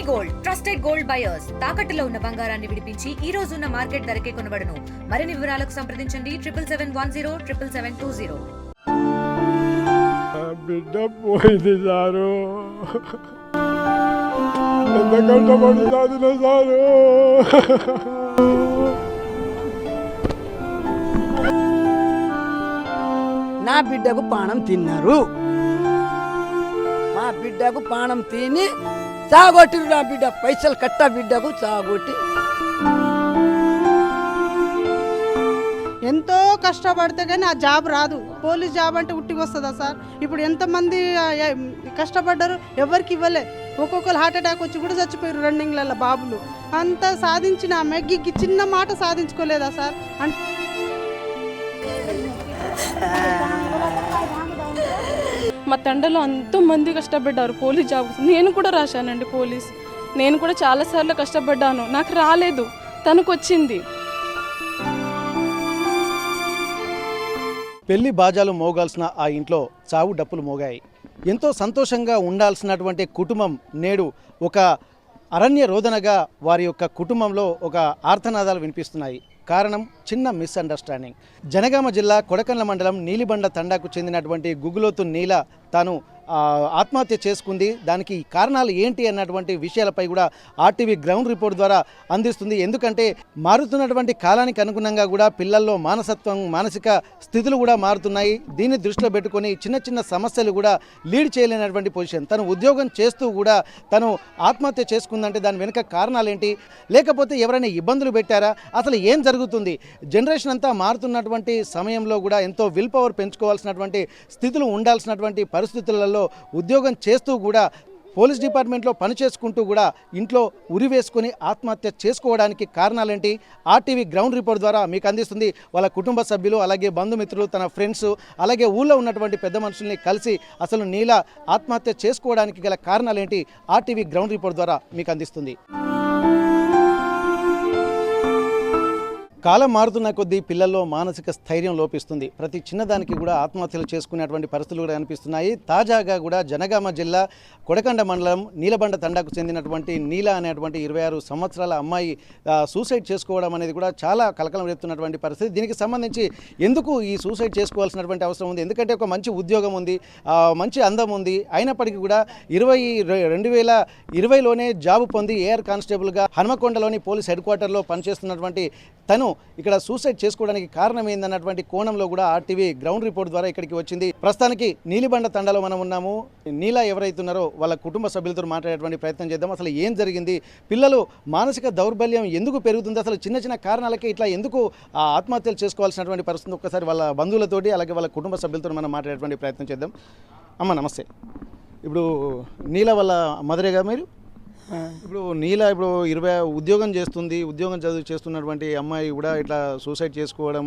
Gold trusted gold buyers తాకట్టులో ఉన్న బంగారాన్ని విడిపించి ఈ రోజు ఉన్న మార్కెట్ ధరకే కొనబడును. మరిన్ని వివరాలకు సంప్రదించండి 7771077720. బిడ్డ పోయింది సారు, ఎంత కష్టపడి చదివిన సారు. నా బిడ్డకు పానం తిన్నారు, మా బిడ్డకు పానం తిని సాగొట్టిరు. నా బిడ్డ పైసలు కట్ట బిడ్డకు సాగొట్టి ఎంతో కష్టపడితే కానీ ఆ జాబ్ రాదు. పోలీస్ జాబ్ అంటే ఉట్టికి వస్తుందా సార్? ఇప్పుడు ఎంతమంది కష్టపడ్డారు, ఎవరికి ఇవ్వలే. ఒక్కొక్కరు హార్ట్ అటాక్ వచ్చి కూడా చచ్చిపోయారు రన్నింగ్లలో బాబులు. అంత సాధించిన మెగ్గికి చిన్న మాట సాధించుకోలేదా సార్? మా తండ్రిలో ఎంతోమంది కష్టపడ్డారు పోలీస్ జాబ్. నేను కూడా రాశానండి పోలీస్. నేను కూడా చాలాసార్లు కష్టపడ్డాను, నాకు రాలేదు, తనకు వచ్చింది. పెళ్లి బాజాలు మోగాల్సిన ఆ ఇంట్లో చావు డప్పులు మోగాయి. ఎంతో సంతోషంగా ఉండాల్సినటువంటి కుటుంబం నేడు ఒక అరణ్య రోదనగా వారి యొక్క కుటుంబంలో ఒక ఆర్తనాదాలు వినిపిస్తున్నాయి. కారణం చిన్న మిస్అండర్స్టాండింగ్. జనగామ జిల్లా కొడకండ్ల మండలం నీలిబండ తండాకు చెందినటువంటి గుగులోతు నీల తాను ఆత్మహత్య చేసుకుంది. దానికి కారణాలు ఏంటి అన్నటువంటి విషయాలపై కూడా ఆర్టీవీ గ్రౌండ్ రిపోర్ట్ ద్వారా అందిస్తుంది. ఎందుకంటే మారుతున్నటువంటి కాలానికి అనుగుణంగా కూడా పిల్లల్లో మానసిక స్థితులు కూడా మారుతున్నాయి. దీన్ని దృష్టిలో పెట్టుకొని చిన్న చిన్న సమస్యలు కూడా లీడ్ చేయలేనటువంటి పొజిషన్. తను ఉద్యోగం చేస్తూ కూడా తను ఆత్మహత్య చేసుకుందంటే దాని వెనుక కారణాలు ఏంటి, లేకపోతే ఎవరైనా ఇబ్బందులు పెట్టారా, అసలు ఏం జరుగుతుంది? జనరేషన్ అంతా మారుతున్నటువంటి సమయంలో కూడా ఎంతో విల్ పవర్ పెంచుకోవాల్సినటువంటి స్థితులు ఉండాల్సినటువంటి పరిస్థితులలో ఉద్యోగం చేస్తూ కూడా పోలీస్ డిపార్ట్మెంట్లో పనిచేసుకుంటూ కూడా ఇంట్లో ఉరి వేసుకొని ఆత్మహత్య చేసుకోవడానికి కారణాలేంటి ఆర్టీవీ గ్రౌండ్ రిపోర్ట్ ద్వారా మీకు అందిస్తుంది. వాళ్ళ కుటుంబ సభ్యులు, అలాగే బంధుమిత్రులు, తన ఫ్రెండ్స్, అలాగే ఊళ్ళో ఉన్నటువంటి పెద్ద మనుషుల్ని కలిసి అసలు నీల ఆత్మహత్య చేసుకోవడానికి గల కారణాలేంటి ఆర్టీవీ గ్రౌండ్ రిపోర్ట్ ద్వారా మీకు అందిస్తుంది. కాలం మారుతున్న కొద్దీ పిల్లల్లో మానసిక స్థైర్యం లోపిస్తుంది. ప్రతి చిన్నదానికి కూడా ఆత్మహత్యలు చేసుకునేటువంటి పరిస్థితులు కూడా కనిపిస్తున్నాయి. తాజాగా కూడా జనగామ జిల్లా కొడకండ మండలం నీలబండ తండాకు చెందినటువంటి నీల అనేటువంటి 26 సంవత్సరాల అమ్మాయి సూసైడ్ చేసుకోవడం అనేది కూడా చాలా కలకలం రేపుతున్నటువంటి పరిస్థితి. దీనికి సంబంధించి ఎందుకు ఈ సూసైడ్ చేసుకోవాల్సినటువంటి అవసరం ఉంది? ఎందుకంటే ఒక మంచి ఉద్యోగం ఉంది, మంచి అందం ఉంది, అయినప్పటికీ కూడా 2020లోనే జాబ్ పొంది ఏఆర్ కానిస్టేబుల్గా హనుమకొండలోని పోలీస్ హెడ్ క్వార్టర్లో పనిచేస్తున్నటువంటి తను ఇక్కడ సూసైడ్ చేసుకోవడానికి కారణం ఏందన్నటువంటి కోణంలో కూడా ఆర్టీవీ గ్రౌండ్ రిపోర్ట్ ద్వారా ఇక్కడికి వచ్చింది. ప్రస్తుతానికి నీలిబండ తండాలో మనం ఉన్నాము. నీల ఎవరైతున్నారో వాళ్ళ కుటుంబ సభ్యులతో మాట్లాడేటువంటి ప్రయత్నం చేద్దాం. అసలు ఏం జరిగింది, పిల్లలు మానసిక దౌర్బల్యం ఎందుకు పెరుగుతుంది, అసలు చిన్న చిన్న కారణాలకే ఇట్లా ఎందుకు ఆత్మహత్యలు చేసుకోవాల్సినటువంటి పరిస్థితి ఒక్కసారి వాళ్ళ బంధువులతోటి అలాగే వాళ్ళ కుటుంబ సభ్యులతో మనం మాట్లాడేటువంటి ప్రయత్నం చేద్దాం. అమ్మ నమస్తే. ఇప్పుడు నీల వాళ్ళ మదరేగా మీరు? ఇప్పుడు నీల ఇప్పుడు ఉద్యోగం చేస్తున్నటువంటి అమ్మాయి కూడా ఇట్లా సూసైడ్ చేసుకోవడం,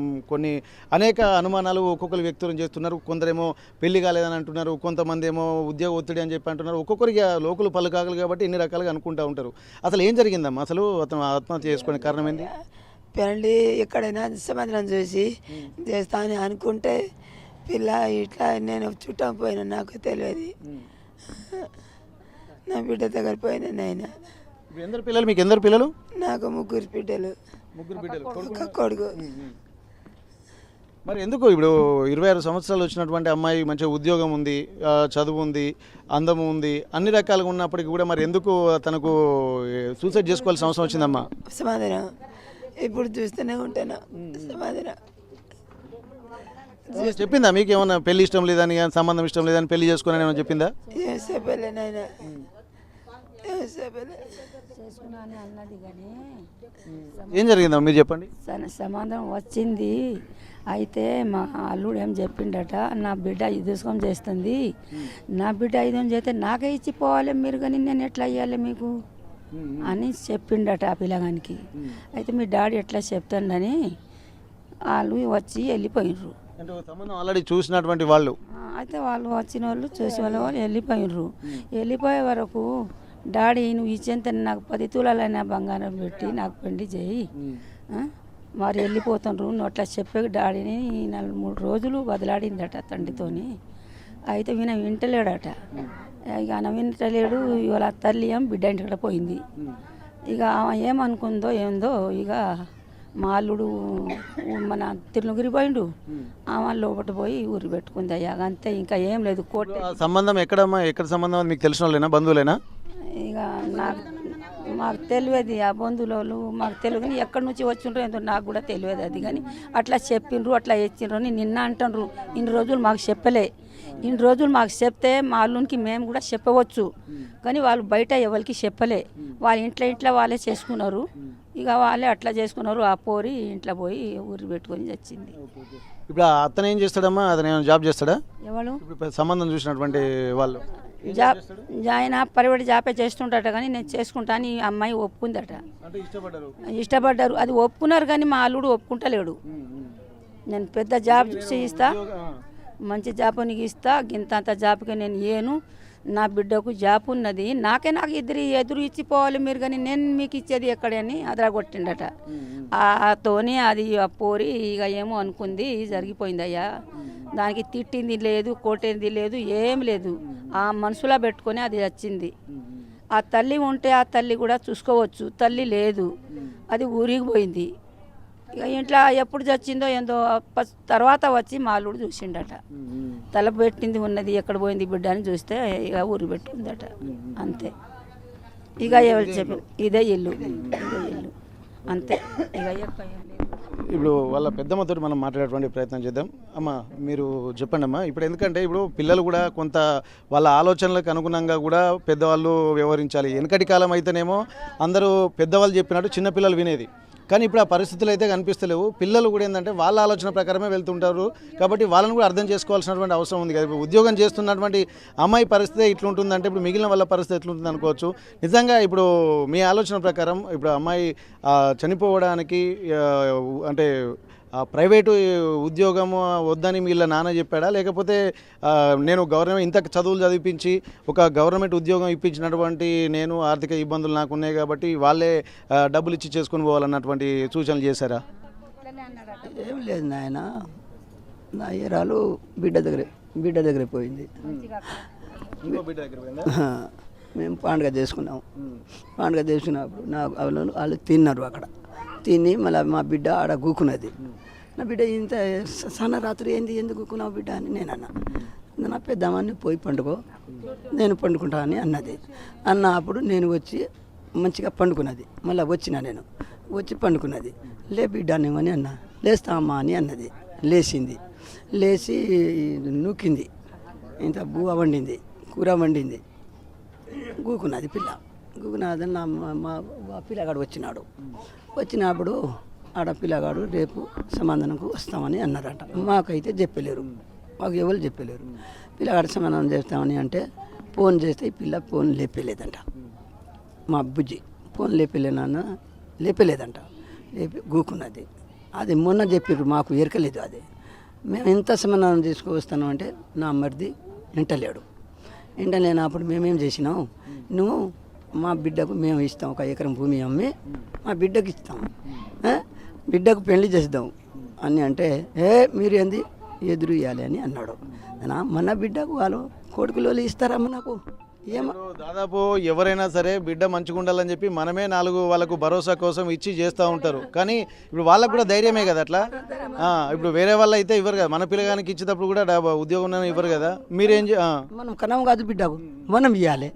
అనేక అనుమానాలు ఒక్కొక్కరు వ్యక్తం చేస్తున్నారు. కొందరేమో పెళ్లి కాలేదని అంటున్నారు, కొంతమంది ఏమో ఉద్యోగ ఒత్తిడి అని చెప్పి అంటున్నారు. ఒక్కొక్కరికి లోకులు పలుకాగలు కాబట్టి ఇన్ని రకాలుగా అనుకుంటూ ఉంటారు. అసలు ఏం జరిగిందమ్మా? అసలు అతను ఆత్మహత్య చేసుకునే కారణం ఏంటి? పెళ్ళి ఎక్కడైనా సంబంధం చూసి చేస్తా అని అనుకుంటే పిల్ల ఇట్లా నేను చుట్టం పోయినా నాకు తెలియదు. నా బిడ్డ దగ్గర పోయినా నాయన. ఎందరు పిల్లలు మీకు? ఎందరు పిల్లలు? నాకు ముగ్గురు బిడ్డలు. కొడుకు. మరి ఎందుకు ఇప్పుడు 26 సంవత్సరాలు వచ్చినటువంటి అమ్మాయి మంచిగా ఉద్యోగం ఉంది, చదువు ఉంది, అందము ఉంది, అన్ని రకాలుగా ఉన్నప్పటికీ కూడా మరి ఎందుకు తనకు సూసైడ్ చేసుకోవాల్సిన అవసరం వచ్చిందమ్మా? సమాధానం ఇప్పుడు చూస్తూనే ఉంటాను. సమాధానం చెప్పిందా మీకు? ఏమన్నా పెళ్లి ఇష్టం లేదని, సంబంధం ఇష్టం లేదని, పెళ్లి చేసుకోవాలని ఏమైనా చెప్పిందా? అన్నది కానీ ఏం జరిగిందమ్మా మీరు చెప్పండి. సమాధానం వచ్చింది. అయితే మా అల్లుడు ఏం చెప్పిండట, నా బిడ్డ యుద్ధం చేస్తుంది, నా బిడ్డ యుద్ధం చేస్తే నాకే ఇచ్చిపోవాలి మీరు, కానీ నేను ఎట్లా అయ్యాలి మీకు అని చెప్పిండట ఆ పిల్లగానికి. అయితే మీ డాడీ ఎట్లా చెప్తాడని వాళ్ళు వచ్చి వెళ్ళిపోయినరు. ఆల్రెడీ చూసినటువంటి వాళ్ళు అయితే వాళ్ళు వచ్చిన వాళ్ళు చూసి వాళ్ళు వెళ్ళిపోయినరు. వెళ్ళిపోయే వరకు డాడీ నువ్వు ఇచ్చేంత నాకు 10 తులాలైనా బంగారం పెట్టి నాకు పెళ్లి చేయి, మరి వెళ్ళిపోతుండ్రు నువ్వు అట్లా చెప్పే డాడీని 4-3 రోజులు వదిలాడిందట తండ్రితోని. అయితే వింటలేడట. ఇక ఆయన వింటలేడు. ఇవాళ తల్లి ఏం బిడ్డ ఇంటికి పోయింది. ఇక ఆమె ఏమనుకుందో ఏందో ఇక మా అల్లుడు మన తిరునగిరి పోయిండు. ఆమె లోపల పోయి ఊరి పెట్టుకుంది. అయ్యా అంతే, ఇంకా ఏం లేదు. కోర్టు ఆ సంబంధం ఎక్కడమ్మా, ఎక్కడ సంబంధం అది మీకు తెలిసిన వాళ్ళేనా, బంధువులేనా? ఇక మాకు తెలియదు ఆ బంధువులు, మాకు తెలియదు. కానీ ఎక్కడి నుంచి వచ్చిండ్రో ఏంటో నాకు కూడా తెలియదు అది. కానీ అట్లా చెప్పిండ్రు, అట్లా ఇచ్చిండ్రు అని నిన్న అంటుండ్రు. ఇన్ని రోజులు మాకు చెప్పలే. ఇన్ని రోజులు మాకు చెప్తే మా అల్లునికి మేము కూడా చెప్పవచ్చు, కానీ వాళ్ళు బయట ఎవరికి చెప్పలే. వాళ్ళ ఇంట్లో వాళ్ళే చేసుకున్నారు. ఇక వాళ్ళే అట్లా చేసుకున్నారు. ఆ పోరి ఇంట్లో పోయి ఊరి పెట్టుకొని వచ్చింది. ఇప్పుడు ఆ అతను ఏం చేస్తాడమ్మా? అతను ఏమైనా జాబ్ చేస్తాడా? ఎవరు ఇప్పుడు సంబంధం చూసినటువంటి వాళ్ళు జాబ్ ఆయన ప్రైవేట్ జాబే చేస్తుంటాట. కానీ నేను చేసుకుంటా అని ఈ అమ్మాయి ఒప్పుకుందట. అంటే ఇష్టపడ్డారు. అది ఒప్పుకున్నారు, కానీ మా అల్లుడు ఒప్పుకుంటలేడు. నేను పెద్ద జాబ్ చూసి ఇస్తా, మంచి జాబ్ నీకు ఇస్తా, గింతంత జాబ్కి నేను ఏను, నా బిడ్డకు జాబ్ ఉన్నది, నాకు ఎదురు ఇచ్చిపోవాలి మీరు, కానీ నేను మీకు ఇచ్చేది ఎక్కడని అదరగొట్టిండట. తోని అది ఆ పోరి ఇక ఏమో అనుకుంది, జరిగిపోయింది అయ్యా. దానికి తిట్టింది లేదు, కొట్టింది లేదు, ఏం లేదు. ఆ మనసులో పెట్టుకొని అది వచ్చింది. ఆ తల్లి ఉంటే ఆ తల్లి కూడా చూసుకోవచ్చు. తల్లి లేదు, అది ఊరికి పోయింది. ఇక ఇంట్లో ఎప్పుడు చచ్చిందో ఏందో తర్వాత వచ్చి మా అల్లుడు చూసిండట. తల పెట్టింది ఉన్నది, ఎక్కడ పోయింది బిడ్డ అని చూస్తే ఇక ఊరు పెట్టుకుందట. అంతే. ఇక ఎవరు చెప్పి ఇదే ఇల్లు అంతే. ఇక ఎక్కువ ఏం లేదు. ఇప్పుడు వాళ్ళ పెద్దమ్మతో మనం మాట్లాడేటువంటి ప్రయత్నం చేద్దాం. అమ్మ, మీరు చెప్పండి అమ్మా. ఇప్పుడు ఎందుకంటే ఇప్పుడు పిల్లలు కూడా కొంత వాళ్ళ ఆలోచనలకు అనుగుణంగా కూడా పెద్దవాళ్ళు వ్యవహరించాలి. వెనకటి కాలం అయితేనేమో అందరూ పెద్దవాళ్ళు చెప్పినట్టు చిన్నపిల్లలు వినేది. కానీ ఇప్పుడు ఆ పరిస్థితులు అయితే కనిపిస్తలేవు. పిల్లలు కూడా ఏంటంటే వాళ్ళ ఆలోచన ప్రకారమే వెళ్తుంటారు. కాబట్టి వాళ్ళని కూడా అర్థం చేసుకోవాల్సినటువంటి అవసరం ఉంది కదా. ఇప్పుడు ఉద్యోగం చేస్తున్నటువంటి అమ్మాయి పరిస్థితి ఇట్లుంటుందంటే ఇప్పుడు మిగిలిన వాళ్ళ పరిస్థితి ఎట్లుంటుంది అనుకోవచ్చు. నిజంగా ఇప్పుడు మీ ఆలోచన ప్రకారం ఇప్పుడు అమ్మాయి చనిపోవడానికి అంటే ప్రైవేటు ఉద్యోగము వద్దని వీళ్ళ నాన్న చెప్పాడా, లేకపోతే నేను గవర్నమెంట్ ఇంత చదువులు చదివించి ఒక గవర్నమెంట్ ఉద్యోగం ఇప్పించినటువంటి నేను ఆర్థిక ఇబ్బందులు నాకు ఉన్నాయి కాబట్టి వాళ్ళే డబ్బులు ఇచ్చి చేసుకుని పోవాలన్నటువంటి సూచనలు చేశారా? ఏం లేదు నాయన, నా ఏరాలు బిడ్డ దగ్గర పోయింది. ఇంకో బిడ్డ దగ్గర పోయిందా? మేము పండుగ చేసుకున్నాము. పండుగ చేసుకున్నప్పుడు వాళ్ళు తిన్నారు. అక్కడ తిని మళ్ళీ మా బిడ్డ ఆడ కూకున్నది. నా బిడ్డ ఇంత సన్న రాత్రి ఏంది, ఎందుకు కూకున్నావు బిడ్డ అని నేను అన్నా. నా పెద్దమ్మని పోయి పండుకో, నేను పండుకుంటా అని అన్నది. అన్నప్పుడు నేను వచ్చి మంచిగా పండుకున్నది. మళ్ళీ నేను వచ్చి పండుకున్నది. లే బిడ్డ నేమని అన్నా. లేస్తా అమ్మా అని అన్నది. లేచింది. లేచి నూకింది. ఇంత బువ్వ వండింది, కూర వండింది. కూకున్నది పిల్ల. కూకున్నది. మా పిల్లగాడు వచ్చినప్పుడు ఆడ పిల్లగాడు రేపు సమాధానంకు వస్తామని అన్నారట. మాకైతే చెప్పలేరు, మాకు ఎవరు చెప్పలేరు. పిల్లగాడు సమాధానం చేస్తామని అంటే ఫోన్ చేస్తే ఈ పిల్ల ఫోన్ లేపలేదంట. మా బుజ్జి ఫోన్ లేపలేదంట. గూకున్నది. అది మొన్న చెప్పారు, మాకు ఎరకలేదు. అది మేము ఎంత సమాధానం తీసుకువస్తాను అంటే నా మరిది ఇంటలేనప్పుడు మేమేం చేసినాం, నువ్వు మా బిడ్డకు మేము ఇస్తాం, 1 ఎకరం భూమి అమ్మి మా బిడ్డకు ఇస్తాం, బిడ్డకు పెళ్లి చేద్దాం అని అంటే మీరు ఏంది ఎదురు ఇవ్వాలి అని అన్నాడు. మన బిడ్డకు వాళ్ళు కొడుకులు ఇస్తారమ్మ నాకు ఏమో. దాదాపు ఎవరైనా సరే బిడ్డ మంచిగా ఉండాలని చెప్పి మనమే 4 వాళ్ళకు భరోసా కోసం ఇచ్చి చేస్తూ ఉంటారు. కానీ ఇప్పుడు వాళ్ళకు కూడా ధైర్యమే కదా అట్లా. ఇప్పుడు వేరే వాళ్ళు అయితే ఇవ్వరు కదా. మన పిల్లగానికి ఇచ్చేటప్పుడు కూడా ఉద్యోగం ఇవ్వరు కదా. మీరేం మనం కనం కాదు బిడ్డకు మనం ఇవ్వాలి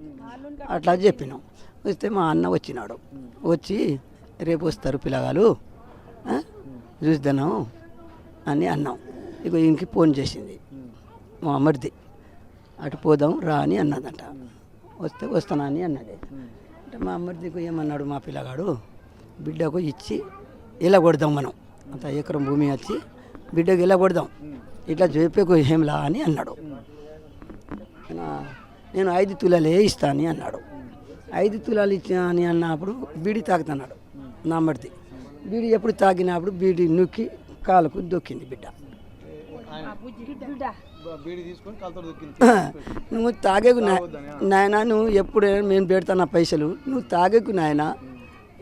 అట్లా చెప్పినాం. వస్తే మా అన్న వచ్చినాడు. వచ్చి రేపు వస్తారు పిల్లగాలు చూద్దాను అని అన్నాం. ఇక ఇంటికి ఫోన్ చేసింది మా మరిది, అటు పోదాం రా అని అన్నదంట. వస్తానని అన్నది. అంటే మా మరిదికి ఏమన్నాడు, మా పిల్లగాడు బిడ్డకు ఇచ్చి ఇలా కొడదాం, మనం అంత ఎకరం భూమి వచ్చి బిడ్డకు ఇలా కొడదాం, ఇట్లా చెప్పేకు ఏంలా అని అన్నాడు. నేను 5 తులాలే ఇస్తా అని అన్నాడు. 5 తులాలు ఇచ్చా అని అన్నప్పుడు బీడి తాగుతున్నాడు నా మరిది. బీడి ఎప్పుడు తాగినప్పుడు బీడి నొక్కి కాలుకు దొక్కింది బిడ్డ. నువ్వు తాగేకు నాయన, నువ్వు ఎప్పుడు మేము పెడతాను పైసలు, నువ్వు తాగేకు నాయన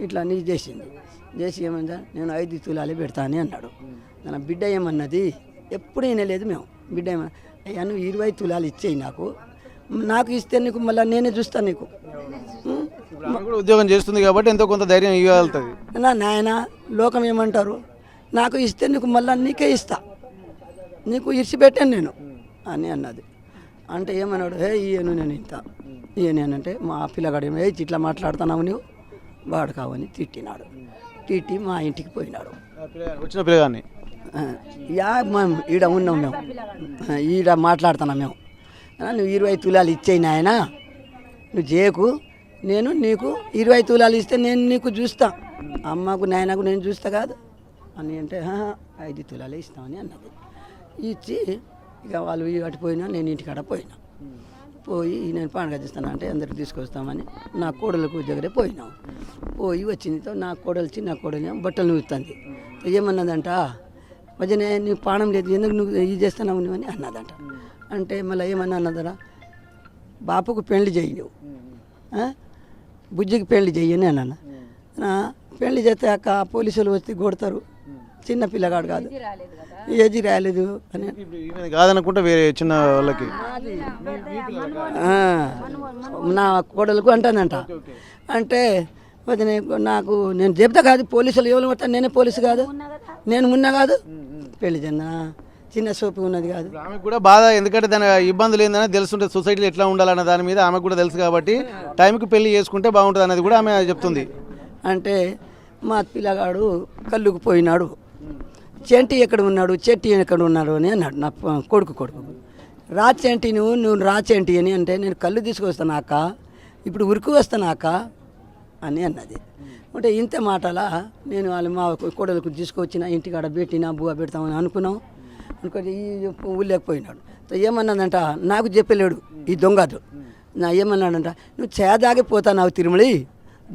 ఇట్లా నీ చేసి ఏమందా నేను 5 తులాలే పెడతా అని అన్నాడు. నా బిడ్డ ఏమన్నది, ఎప్పుడు వినలేదు మేము. బిడ్డ అయ్యా నువ్వు 20 తులాలు ఇచ్చేయి నాకు, నాకు ఇస్తే నీకు మళ్ళీ నేనే చూస్తాను నీకు. ఇప్పుడు ఆమె కూడా ఉద్యోగం చేస్తుంది కాబట్టి ఎంతో కొంత ధైర్యం ఇవ్వగలుగుతుంది. నా నాయన లోకం ఏమంటారు, నాకు ఇస్తే నీకు మళ్ళీ నీకే ఇస్తా, నీకు ఇరిచిపెట్టాను నేను అని అన్నది. అంటే ఏమన్నాడు, ఈయను నేను ఇంత ఈయనంటే మా పిల్లగాడు ఏమో ఇట్లా మాట్లాడుతున్నావు నువ్వు వాడు కావని తిట్టినాడు. తిట్టి మా ఇంటికి పోయినాడు. వచ్చిన పిల్లగాన్ని మేము ఈడ ఉన్నాం, మేము ఈడ మాట్లాడుతున్నాం మేము. నువ్వు 20 తులాలు ఇచ్చేయి నాయన, నువ్వు చేయకు, నేను నీకు 20 తులాలు ఇస్తే నేను నీకు చూస్తా, అమ్మకు నాయనకు నేను చూస్తా కాదు అని అంటే 5 తులాలే ఇస్తామని అన్నది. ఇచ్చి ఇక వాళ్ళు అటు పోయినా నేను ఇంటికాడ పోయినా. పోయి నేను పండుగ చేస్తాను అంటే అందరికి తీసుకొస్తామని నా కోడలకు దగ్గరే పోయినాం. పోయి వచ్చిందితో నా కోడలు చిన్న కోడలు బట్టలు నూగుతుంది. ఏమన్నదంట, భజనే నీకు పానం లేదు, ఎందుకు నువ్వు ఇది చేస్తున్నావు నువ్వు అని అన్నదంట. అంటే మళ్ళీ ఏమన్నా అన్నదరా, బాపుకు పెళ్లి చెయ్యి నువ్వు, బుజ్జికి పెళ్లి చెయ్యని అన్న. పెళ్లి చేస్తే అక్క పోలీసులు వచ్చి కొడతారు, చిన్న పిల్లగాడు కాదు, ఏజీ రాలేదు అని కాదనుకుంటే వేరే చిన్న వాళ్ళకి నా కోడలకు అంటానంట. అంటే నాకు నేను చెప్తా కాదు, పోలీసులు ఎవరు పడతాను, నేనే పోలీసు కాదు, నేను ఉన్నా కాదు, పెళ్లి చెందా చిన్న సోపు ఉన్నది కాదు. ఆమెకు కూడా బాధ, ఎందుకంటే దాని ఇబ్బందులు ఏందని తెలుస్తుంటే సొసైటీలో ఎట్లా ఉండాలన్న దాని మీద ఆమెకు కూడా తెలుసు కాబట్టి టైంకి పెళ్లి చేసుకుంటే బాగుంటుంది అనేది కూడా ఆమె చెప్తుంది. అంటే మా పిల్లగాడు కళ్ళుకు పోయినాడు, చెంటి ఎక్కడ ఉన్నాడు, చెట్టి ఎక్కడ ఉన్నాడు అని అన్నాడు నా కొడుకు. రాచెంటి నువ్వు రాచెంటి అని అంటే నేను కళ్ళు తీసుకొస్తాను అక్క, ఇప్పుడు ఉరికి వస్తాను అక్క అని అన్నది. అంటే ఇంత మాటలా నేను వాళ్ళు మా కోడలకు తీసుకొచ్చిన ఇంటికాడ పెట్టినా బువ్వ పెడతామని అనుకున్నాం. అనుకొని ఈ ఊళ్ళేకపోయినాడు. ఏమన్నదంట, నాకు చెప్పలేడు ఈ దొంగదు. నా ఏమన్నాడంట, నువ్వు చేదాగిపోతావు తిరుమలి,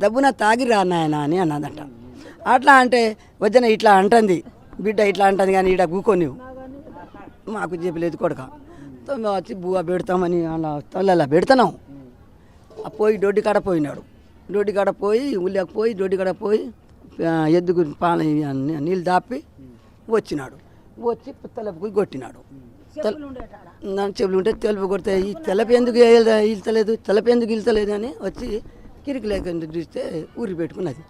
దబ్బున తాగి రా నాయన అని అన్నదంట. అట్లా అంటే వద్దన ఇట్లా అంటుంది బిడ్డ, ఇట్లా అంటుంది కానీ ఈడ కూకో నువ్వు, మాకు చెప్పలేదు కొడుక. వచ్చి బువ్వ పెడతామని అలా తల్లా పెడతాం. పోయి దొడ్డి కాడ పోయినాడు. దొడ్డి కాడ పోయి ఊళ్ళకి పోయి దొడ్డి కాడ పోయి ఎద్దుకు పాల నీళ్ళు దాపి వచ్చినాడు. వచ్చి తలుపుకు కొట్టినాడు. చెవులు ఉంటే తెలుపు కొడితే ఈ తెలపు ఎందుకు ఇల్తలేదు, తెలపు ఎందుకు ఇల్తలేదు అని వచ్చి కిరికి లేకుండా చూస్తే ఊరి పెట్టుకున్నది.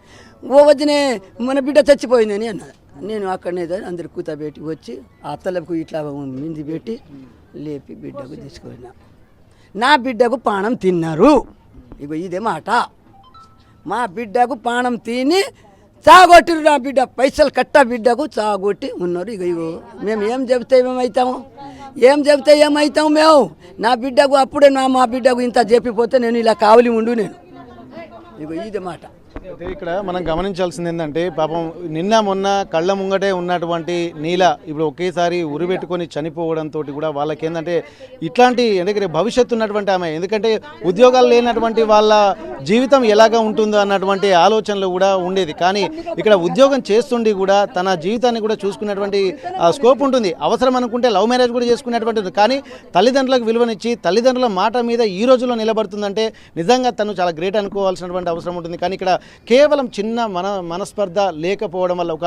వదినే మన బిడ్డ చచ్చిపోయిందని అన్నది. నేను అక్కడనే అందరు కూతబెట్టి వచ్చి ఆ తలపుకు ఇట్లా మింది పెట్టి లేపి బిడ్డకు తీసుకుపోయినా. నా బిడ్డకు పానం తిన్నారు. ఇగో ఇదే మాట, మా బిడ్డకు పానం తిని చాగొట్టిరు. నా బిడ్డ పైసలు కట్ట బిడ్డకు చాగొట్టి ఉన్నారు. ఇగో మేము ఏం చెబితే ఏమవుతాము, ఏం చెబితే ఏమవుతాము మేము. నా బిడ్డకు అప్పుడే మా బిడ్డకు ఇంత చెప్పిపోతే నేను ఇలా కావలి ఉండు నేను. ఇగో ఇదే మాట. అయితే ఇక్కడ మనం గమనించాల్సింది ఏంటంటే, పాపం నిన్న మొన్న కళ్ళ ముంగటే ఉన్నటువంటి నీల ఇప్పుడు ఒకేసారి ఉరిపెట్టుకొని చనిపోవడంతో కూడా వాళ్ళకి ఏంటంటే ఇట్లాంటి ఎందుకంటే భవిష్యత్తు ఉన్నటువంటి ఆమె, ఎందుకంటే ఉద్యోగాలు లేనటువంటి వాళ్ళ జీవితం ఎలాగా ఉంటుందో అన్నటువంటి ఆలోచనలు కూడా ఉండేది. కానీ ఇక్కడ ఉద్యోగం చేస్తుండి కూడా తన జీవితాన్ని కూడా చూసుకున్నటువంటి స్కోప్ ఉంటుంది. అవసరం అనుకుంటే లవ్ మ్యారేజ్ కూడా చేసుకునేటువంటిది. కానీ తల్లిదండ్రులకు విలువనిచ్చి తల్లిదండ్రుల మాట మీద ఈ రోజుల్లో నిలబడుతుందంటే నిజంగా తను చాలా గ్రేట్ అనుకోవాల్సినటువంటి అవసరం ఉంటుంది. కానీ ఇక్కడ కేవలం చిన్న మనస్పర్ధ లేకపోవడం వల్ల, ఒక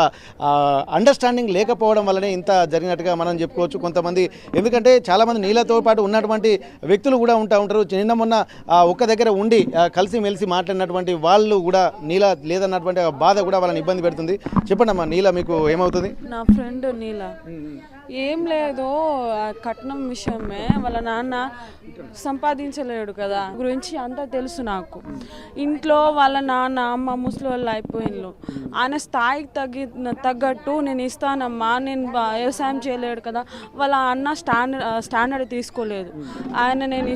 అండర్స్టాండింగ్ లేకపోవడం వల్లనే ఇంత జరిగినట్టుగా మనం చెప్పుకోవచ్చు. కొంతమంది ఎందుకంటే చాలామంది నీళ్ళతో పాటు ఉన్నటువంటి వ్యక్తులు కూడా ఉంటారు. నిన్న మొన్న ఒక్క దగ్గర ఉండి కలిసి మెలిసి మాట్లాడినటువంటి వాళ్ళు కూడా నీల లేదన్నటువంటి బాధ కూడా వాళ్ళని ఇబ్బంది పెడుతుంది. చెప్పండి అమ్మా, నీల మీకు ఏమవుతుంది? నా ఫ్రెండ్ నీల ఏం లేదు, కట్నం విషయమే. వాళ్ళ నాన్న సంపాదించలేడు కదా గురించి అంతా తెలుసు నాకు. ఇంట్లో వాళ్ళ నాన్న అమ్మ ముసలి వాళ్ళు అయిపోయిండ్రు. ఆయన స్థాయికి తగ్గట్టు నేను ఇస్తానమ్మా, నేను వ్యవసాయం చేయలేడు కదా. వాళ్ళ అన్న స్టాండర్డ్ తీసుకోలేదు. ఆయన నేను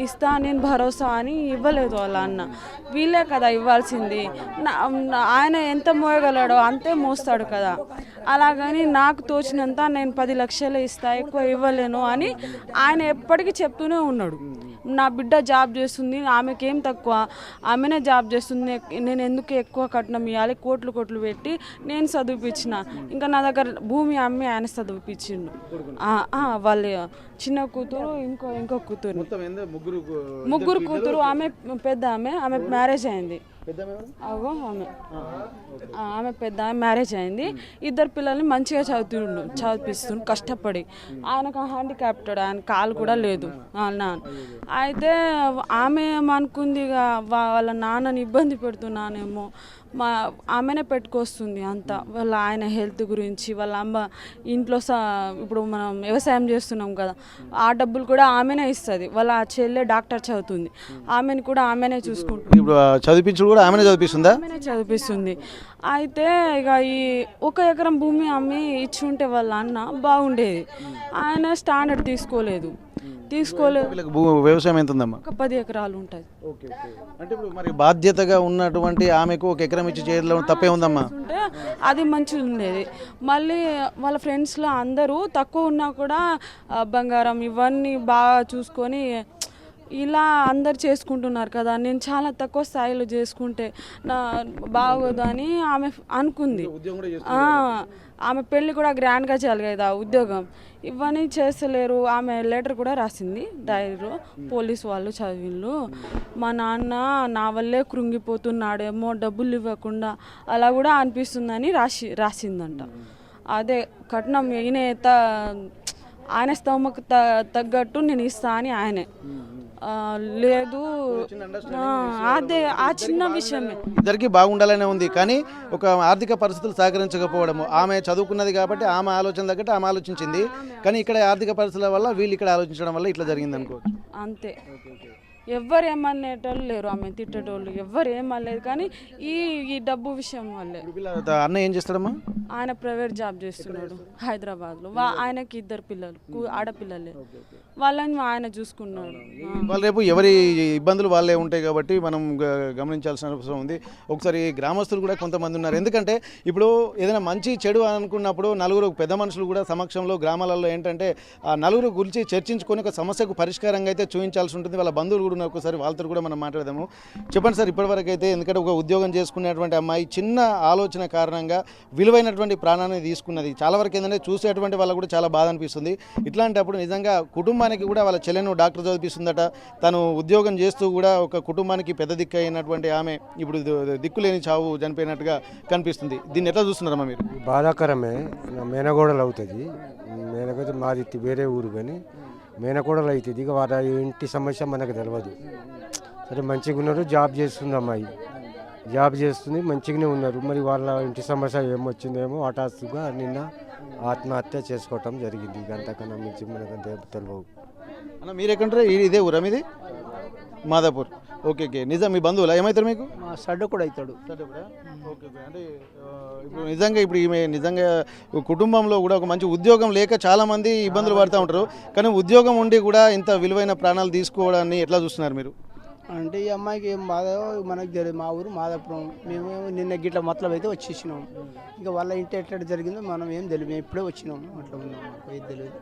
ఇస్తా నేను భరోసా అని ఇవ్వలేదు వాళ్ళ అన్న. వీళ్ళే కదా ఇవ్వాల్సింది. ఆయన ఎంత మోయగలడో అంతే మోస్తాడు కదా. అలాగని నాకు తోచినంత నేను 10 లక్షలు ఇస్తా, ఎక్కువ ఇవ్వలేను అని ఆయన ఎప్పటికీ చెప్తూనే ఉన్నాడు. నా బిడ్డ జాబ్ చేస్తుంది, ఆమెకేం తక్కువ, ఆమెనే జాబ్ చేస్తుంది, నేను ఎందుకు ఎక్కువ కట్నం ఇవ్వాలి, కోట్లు పెట్టి నేను చదివిపించిన. ఇంకా నా దగ్గర భూమి అమ్మి ఆయన చదివిపించిండు. వాళ్ళ చిన్న కూతురు ఇంకో కూతురు, ముగ్గురు కూతురు. ఆమె పెద్ద ఆమె మ్యారేజ్ అయింది. అగో ఆమె పెద్ద మ్యారేజ్ అయింది, 2 పిల్లల్ని మంచిగా చదివిస్తుండు కష్టపడి. ఆయనకు హ్యాండిక్యాప్టెడ్, ఆయన కాలు కూడా లేదు నాన్న. అయితే ఆమె ఏమనుకుంది, ఇక వాళ్ళ నాన్నని ఇబ్బంది పెడుతున్నానేమో, ఆమెనే పెట్టుకొస్తుంది అంతా. వాళ్ళ ఆయన హెల్త్ గురించి, వాళ్ళ అమ్మ ఇంట్లో ఇప్పుడు మనం వ్యవసాయం చేస్తున్నాం కదా, ఆ డబ్బులు కూడా ఆమెనే ఇస్తుంది. వాళ్ళ చెల్లె డాక్టర్ చదువుతుంది, ఆమెను కూడా ఆమెనే చూసుకుంటుంది. ఇప్పుడు చదివించుడు కూడా ఆమెనే చదివిస్తుందా? ఆమెనే చదివిస్తుంది. అయితే ఇక ఈ 1 ఎకరం భూమి అమ్మి ఇచ్చి ఉంటే వాళ్ళ అన్న బాగుండేది. ఆయన స్టాండర్డ్ తీసుకోలేదు. వ్యవసాయం ఎంత ఉందమ్మా? ఒక 10 ఎకరాలు ఉంటుంది. అంటే ఇప్పుడు మరి బాధ్యతగా ఉన్నటువంటి ఆమెకు 1 ఎకరం ఇచ్చి చేయడంలో తప్పే ఉందమ్మా? ఉంటే అది మంచిగా ఉండేది. మళ్ళీ వాళ్ళ ఫ్రెండ్స్లో అందరూ తక్కువ ఉన్నా కూడా బంగారం ఇవన్నీ బాగా చూసుకొని ఇలా అందరు చేసుకుంటున్నారు కదా, నేను చాలా తక్కువ స్థాయిలో చేసుకుంటే నా బాగోదు అని ఆమె అనుకుంది. ఆమె పెళ్ళి కూడా గ్రాండ్గా చేయాలి కదా, ఉద్యోగం ఇవన్నీ చేస్తలేరు. ఆమె లెటర్ కూడా రాసింది డైరీలో, పోలీసు వాళ్ళు చదివిళ్ళు, మా నాన్న నా వల్లే కృంగిపోతున్నాడేమో డబ్బులు ఇవ్వకుండా, అలా కూడా అనిపిస్తుందని రాసిందంట. అదే కట్నం ఆయన స్తోమకు తగ్గట్టు నేను ఇస్తా అని ఆయనే లేదు. అదే ఆ చిన్న విషయమే ఇద్దరికి బాగుండాలనే ఉంది, కానీ ఒక ఆర్థిక పరిస్థితులు సహకరించకపోవడము. ఆమె చదువుకున్నది కాబట్టి ఆమె ఆలోచన తగ్గట్టు ఆమె ఆలోచించింది, కానీ ఇక్కడ ఆర్థిక పరిస్థితుల వల్ల వీళ్ళు ఇక్కడ ఆలోచించడం వల్ల ఇట్లా జరిగింది అనుకోవచ్చు. అంతే. ఎవ్వరు ఏమనేటోళ్ళు లేరు, ఆమె తిట్టేటోళ్ళు ఎవ్వరు ఏమనలేదు, కానీ ఈ డబ్బు విషయం వల్లే. అన్న ఏం చేస్తాడమ్మా? ఆయన ప్రైవేట్ జాబ్ చేస్తున్నాడు హైదరాబాద్లో. ఆయనకి 2 పిల్లలు, ఆడపిల్లలే. వాళ్ళని ఆయన చూసుకున్నాడు. వాళ్ళు రేపు ఎవరి ఇబ్బందులు వాళ్ళే ఉంటాయి కాబట్టి మనం గమనించాల్సిన అవసరం ఉంది. ఒకసారి గ్రామస్తులు కూడా కొంతమంది ఉన్నారు. ఎందుకంటే ఇప్పుడు ఏదైనా మంచి చెడు అనుకున్నప్పుడు నలుగురు పెద్ద మనుషులు కూడా సమక్షంలో గ్రామాలలో ఏంటంటే ఆ నలుగురు గురించి చర్చించుకొని ఒక సమస్యకు పరిష్కారంగా అయితే చూపించాల్సి ఉంటుంది. వాళ్ళ బంధువులు కూడా ఒకసారి వాళ్ళతో కూడా మనం మాట్లాడదాము. చెప్పండి సార్, ఇప్పటివరకు అయితే ఎందుకంటే ఒక ఉద్యోగం చేసుకునేటువంటి అమ్మాయి చిన్న ఆలోచన కారణంగా విలువైనటువంటి ప్రాణాన్ని తీసుకున్నది. చాలా వరకు ఏంటంటే చూసేటువంటి వాళ్ళకు కూడా చాలా బాధ అనిపిస్తుంది. ఇట్లాంటప్పుడు నిజంగా కుటుంబానికి కూడా వాళ్ళ చెల్లెను డాక్టర్ చదివిస్తుందట, తను ఉద్యోగం చేస్తూ కూడా ఒక కుటుంబానికి పెద్ద దిక్కు అయినటువంటి ఆమె ఇప్పుడు దిక్కులేని చావు చనిపోయినట్టుగా కనిపిస్తుంది. దీన్ని ఎట్లా చూస్తున్నారమ్మా మీరు? బాధాకరమే. మేనగోడలు అవుతుంది, మేనగోడ మాది వేరే ఊరు, కానీ మేనకోడలు అవుతుంది. ఇక వాళ్ళ ఇంటి సమస్య మనకు తెలియదు. సరే మంచిగా ఉన్నారు, జాబ్ చేస్తుంది అమ్మాయి, జాబ్ చేస్తుంది, మంచిగానే ఉన్నారు. మరి వాళ్ళ ఇంటి సమస్య ఏమొచ్చిందేమో హఠాత్తుగా నిన్న ఆత్మహత్య చేసుకోవటం జరిగింది. అంతకన్నా మించి మనకు తెలియవు. అన్న మీరు ఎక్కడంటారా? ఇదే ఊరా మీది? మాదాపూర్. ఓకే. నిజం మీ బంధువులా? ఏమవుతారు మీకు? మా సడ్డు కూడా అవుతాడు. ఓకే. అంటే ఇప్పుడు ఈమె నిజంగా కుటుంబంలో కూడా ఒక మంచి ఉద్యోగం లేక చాలామంది ఇబ్బందులు పడుతూ ఉంటారు, కానీ ఉద్యోగం ఉండి కూడా ఇంత విలువైన ప్రాణాలు తీసుకోవడాన్ని ఎట్లా చూస్తున్నారు మీరు? అంటే ఈ అమ్మాయికి ఏం బాధ మనకు తెలియదు. మా ఊరు మాదాపురం, మేము నిన్న గిట్ల మొత్తం అయితే వచ్చేసినాం. ఇక వాళ్ళ ఇంటి ఎట్లా జరిగిందో మనం ఏం తెలియదు, మేము ఇప్పుడే వచ్చినాం, అట్లా ఉన్నాం, ఏది తెలియదు.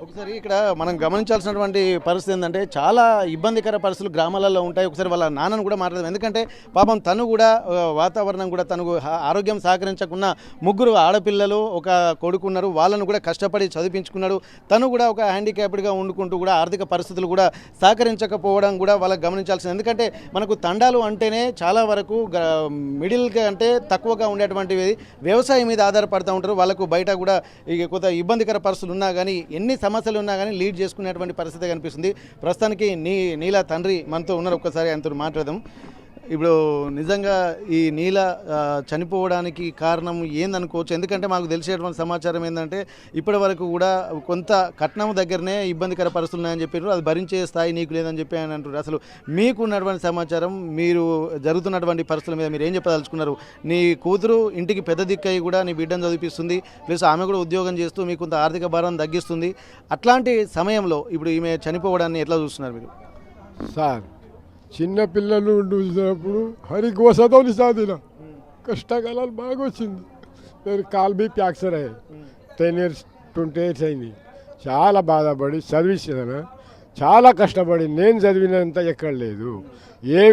ఒకసారి ఇక్కడ మనం గమనించాల్సినటువంటి పరిస్థితి ఏంటంటే చాలా ఇబ్బందికర పరిస్థితులు గ్రామాలలో ఉంటాయి. ఒకసారి వాళ్ళ నాన్నను కూడా మాట్లాడదాం. ఎందుకంటే పాపం తను కూడా వాతావరణం కూడా తనకు ఆరోగ్యం సహకరించకున్న 3 ఆడపిల్లలు, ఒక కొడుకున్నారు, వాళ్ళను కూడా కష్టపడి చదివించుకున్నాడు. తను కూడా ఒక హ్యాండిక్యాప్డ్గా వండుకుంటూ కూడా ఆర్థిక పరిస్థితులు కూడా సహకరించకపోవడం కూడా వాళ్ళకి గమనించాల్సింది. ఎందుకంటే మనకు తండాలు అంటేనే చాలా వరకు మిడిల్గా అంటే తక్కువగా ఉండేటువంటివి వ్యవసాయం మీద ఆధారపడుతూ ఉంటారు. వాళ్ళకు బయట కూడా ఇక కొంత ఇబ్బందికర పరిస్థితులు ఉన్నా కానీ, ఎన్ని సమస్యలు ఉన్నా కానీ లీడ్ చేసుకునేటువంటి పరిస్థితి కనిపిస్తుంది. ప్రస్తుతానికి నీల తండ్రి మనతో ఉన్నారు, ఒక్కసారి ఆయనతో మాట్లాడదాం. ఇప్పుడు నిజంగా ఈ నీల చనిపోవడానికి కారణం ఏందనుకోవచ్చు? ఎందుకంటే మాకు తెలిసేటువంటి సమాచారం ఏంటంటే ఇప్పటి వరకు కూడా కొంత కట్నం దగ్గరనే ఇబ్బందికర పరిస్థితులు ఉన్నాయని చెప్పారు, అది భరించే స్థాయి నీకు లేదని చెప్పి ఆయన అంటారు. అసలు మీకు ఉన్నటువంటి సమాచారం, మీరు జరుగుతున్నటువంటి పరిస్థితుల మీద మీరు ఏం చెప్పదలుచుకున్నారు? నీ కూతురు ఇంటికి పెద్ద దిక్కయి కూడా నీ బిడ్డను చదివిస్తుంది, ప్లస్ ఆమె కూడా ఉద్యోగం చేస్తూ మీకు కొంత ఆర్థిక భారం తగ్గిస్తుంది. అట్లాంటి సమయంలో ఇప్పుడు ఈమె చనిపోవడాన్ని ఎట్లా చూస్తున్నారు మీరు? సార్, చిన్న పిల్లలు చూసినప్పుడు హరికి వసతోని సాధిన కష్టకాలాలు బాగా వచ్చింది. నేను కాల్ బీ ఫ్రాక్చర్ అయ్యాయి, 10 years 20 years అయింది. చాలా బాధపడి చదివించిన, చాలా కష్టపడి, నేను చదివినంత ఎక్కడ లేదు.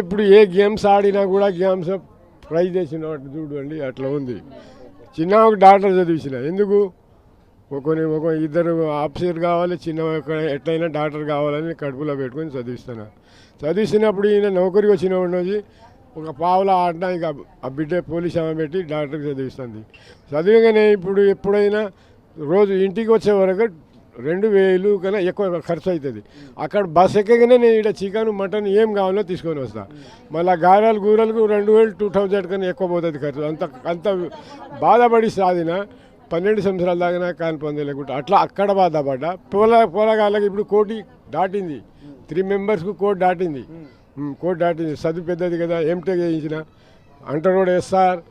ఇప్పుడు ఏ గేమ్స్ ఆడినా కూడా గేమ్స్ ప్రైజ్ చేసిన చూడండి అట్లా ఉంది. చిన్న ఒక డాక్టర్ చదివించిన, ఎందుకు ఒక 2 ఆఫీసర్ కావాలి, చిన్న ఎట్లయినా డాక్టర్ కావాలని కడుపులో పెట్టుకొని చదివిస్తున్నా. చదివిస్తున్నప్పుడు ఈయన నౌకరికి వచ్చిన ఉన్నది ఒక పావుల ఆడిన ఇక ఆ బిడ్డ పోలీస్ ఆమె పెట్టి డాక్టర్కి చదివిస్తుంది. చదివగానే ఇప్పుడు ఎప్పుడైనా రోజు ఇంటికి వచ్చే వరకు 2000 కన్నా ఎక్కువ ఖర్చు అవుతుంది. అక్కడ బస్ ఎక్కగానే నేను ఇక్కడ చికెన్ మటన్ ఏం కావాలో తీసుకొని వస్తా. మళ్ళీ గారాలు గూరలకు 2000 2000 కన్నా ఎక్కువ పోతుంది ఖర్చు. అంత బాధపడి సాధిన 12 సంవత్సరాల దాకా కాని పొందలేకుండా అట్లా అక్కడ బాధపడ్డా. పొలగాళ్ళకి ఇప్పుడు 1 కోటి దాటింది. 3 మెంబర్స్కు 1 కోటి దాటింది. 1 కోటి దాటింది. చదువు పెద్దది కదా. ఎంటెక్ చేయించిన అంటర్ రోడ్ వేస్తారు,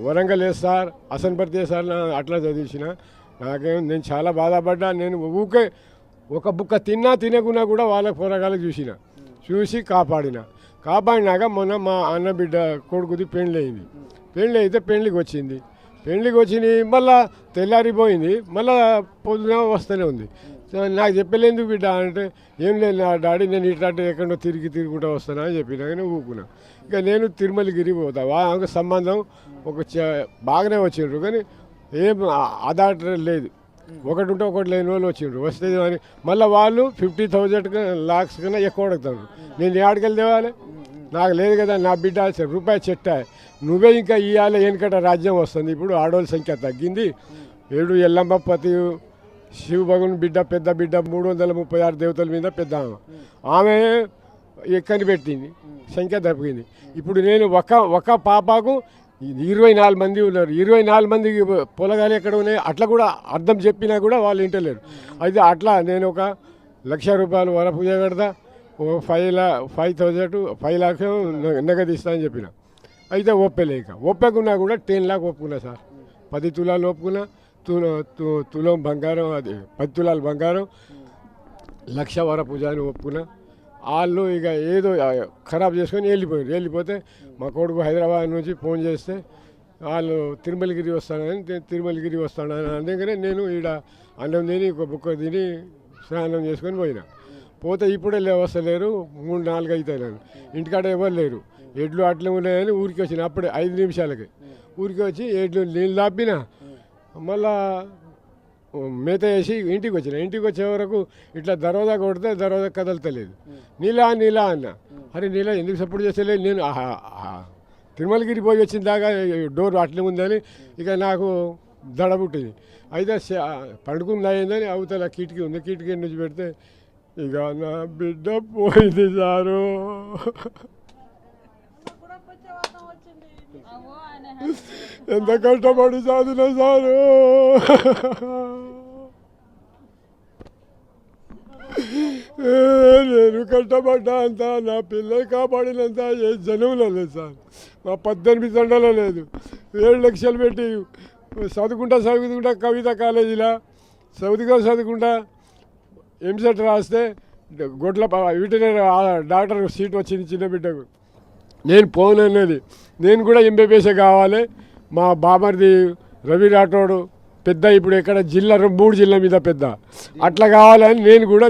వరంగల్ వేస్తారు, అసన్పర్తి వేస్తారు, అట్లా చదివించిన. నేను చాలా బాధపడ్డా. నేను ఊకే ఒక బుక్క తినకున్నా కూడా వాళ్ళ పొరగాలకు చూసి కాపాడినాక మొన్న మా అన్న బిడ్డ కొడుకుది పెళ్ళి అయింది. పెళ్ళి అయితే పెళ్ళికి వచ్చింది. మళ్ళా తెల్లారిపోయింది. మళ్ళా పొద్దున వస్తూనే ఉంది. నాకు చెప్పలేదు బిడ్డ అంటే, ఏం లేదు నా డాడీ, నేను ఇట్లా ఎక్కడో తిరుగుకుంటూ వస్తానా అని చెప్పినా. కానీ ఊకున్నా. ఇక నేను తిరుమలగిరి పోతా. వాళ్ళకి సంబంధం బాగానే వచ్చిండ్రు, కానీ ఏం ఆధార్ లేదు. ఒకటి ఉంటే ఒకటి లేని వాళ్ళు వచ్చిండ్రు. వస్తే అని మళ్ళీ వాళ్ళు 50,000 lakhs కన్నా ఎక్కువ అడుగుతారు. నేను ఏడికెళ్ళి తేవాలి? నాకు లేదు కదా. నా బిడ్డ రూపాయి చెట్టా, నువ్వే ఇంకా ఇవ్వాలి. వెనకట రాజ్యం వస్తుంది. ఇప్పుడు ఆడవాళ్ళ సంఖ్య తగ్గింది. 7 ఎల్లమ్మ పతి శివ భగవాన్ బిడ్డ, పెద్ద బిడ్డ, 336 దేవతల మీద పెద్ద ఆమె ఎక్కని పెట్టింది. సంఖ్య తగ్గింది. ఇప్పుడు నేను ఒక పాపకు 24 మంది ఉన్నారు. 24 మందికి పొలగాలు ఎక్కడ ఉన్నాయి అట్లా కూడా అర్థం చెప్పినా కూడా వాళ్ళు వింటలేరు. అయితే అట్లా నేను 1,00,000 రూపాయలు వరపూజ కడతా, 5 lakhs నగదు ఇస్తా అని చెప్పిన. అయితే ఒప్పకున్నా కూడా 10 lakhs ఒప్పుకున్నా సార్. 10 తులాలు ఒప్పుకున్నా. తులం బంగారం, అది 10 తులాలు బంగారం, 1,00,000 వరపూజ అని ఒప్పుకున్నా. వాళ్ళు ఇక ఏదో ఖరాబ్ చేసుకొని వెళ్ళిపోతే మా కొడుకు హైదరాబాద్ నుంచి ఫోన్ చేస్తే వాళ్ళు తిరుమలగిరి వస్తానని అందుకనే నేను ఈడ అన్నం తిని ఒక బుక్క తిని స్నానం చేసుకొని పోతే ఇప్పుడే వస్తలేరు. 3-4 అవుతాయి. నేను ఇంటికాడ ఎవరు లేరు. ఎడ్లు అట్లే ఉన్నాయని ఊరికి వచ్చిన. అప్పుడే 5 నిమిషాలకి ఊరికి వచ్చి ఎడ్లు నీళ్ళు దాపినా, మళ్ళా మేత వేసి ఇంటికి వచ్చే వరకు ఇట్లా దర్వాజా కొడితే దర్వాజా కదలతలేదు. నీలా అన్న. అరే నీలా ఎందుకు సపోర్ట్ చేస్తలేదు? నేను తిరుమలగిరి పోయి వచ్చిన దాకా డోర్ అట్లే ఉందని ఇక నాకు దడ పుట్టింది. అయితే పండుకుంది అయిందని అవతల కిటికీ ఉంది. కిటికీ నుంచి పెడితే ఇక నా బిడ్డ పోయింది సారు. ఎంత కష్టపడి చదివిన సారు. నేను కష్టపడ్డా అంత, నా పిల్లలు కాపాడినంత ఏ జనంలో లేదు సార్. మా 18 తండలో లేదు. 7 లక్షలు పెట్టి చదువుకుంటా కవిత కాలేజీలో చదువుకుంటా ఎంసెట్ రాస్తే గొడ్ల వెటర్నరీ డాక్టర్ సీట్ వచ్చింది చిన్న బిడ్డకు. నేను పోనన్నది. నేను కూడా ఎంబీబీఎస్ కావాలి. మా బామర్ది రవి రాఠోడు పెద్ద, ఇప్పుడు ఎక్కడ జిల్లా 3 జిల్లా మీద పెద్ద, అట్లా కావాలని నేను కూడా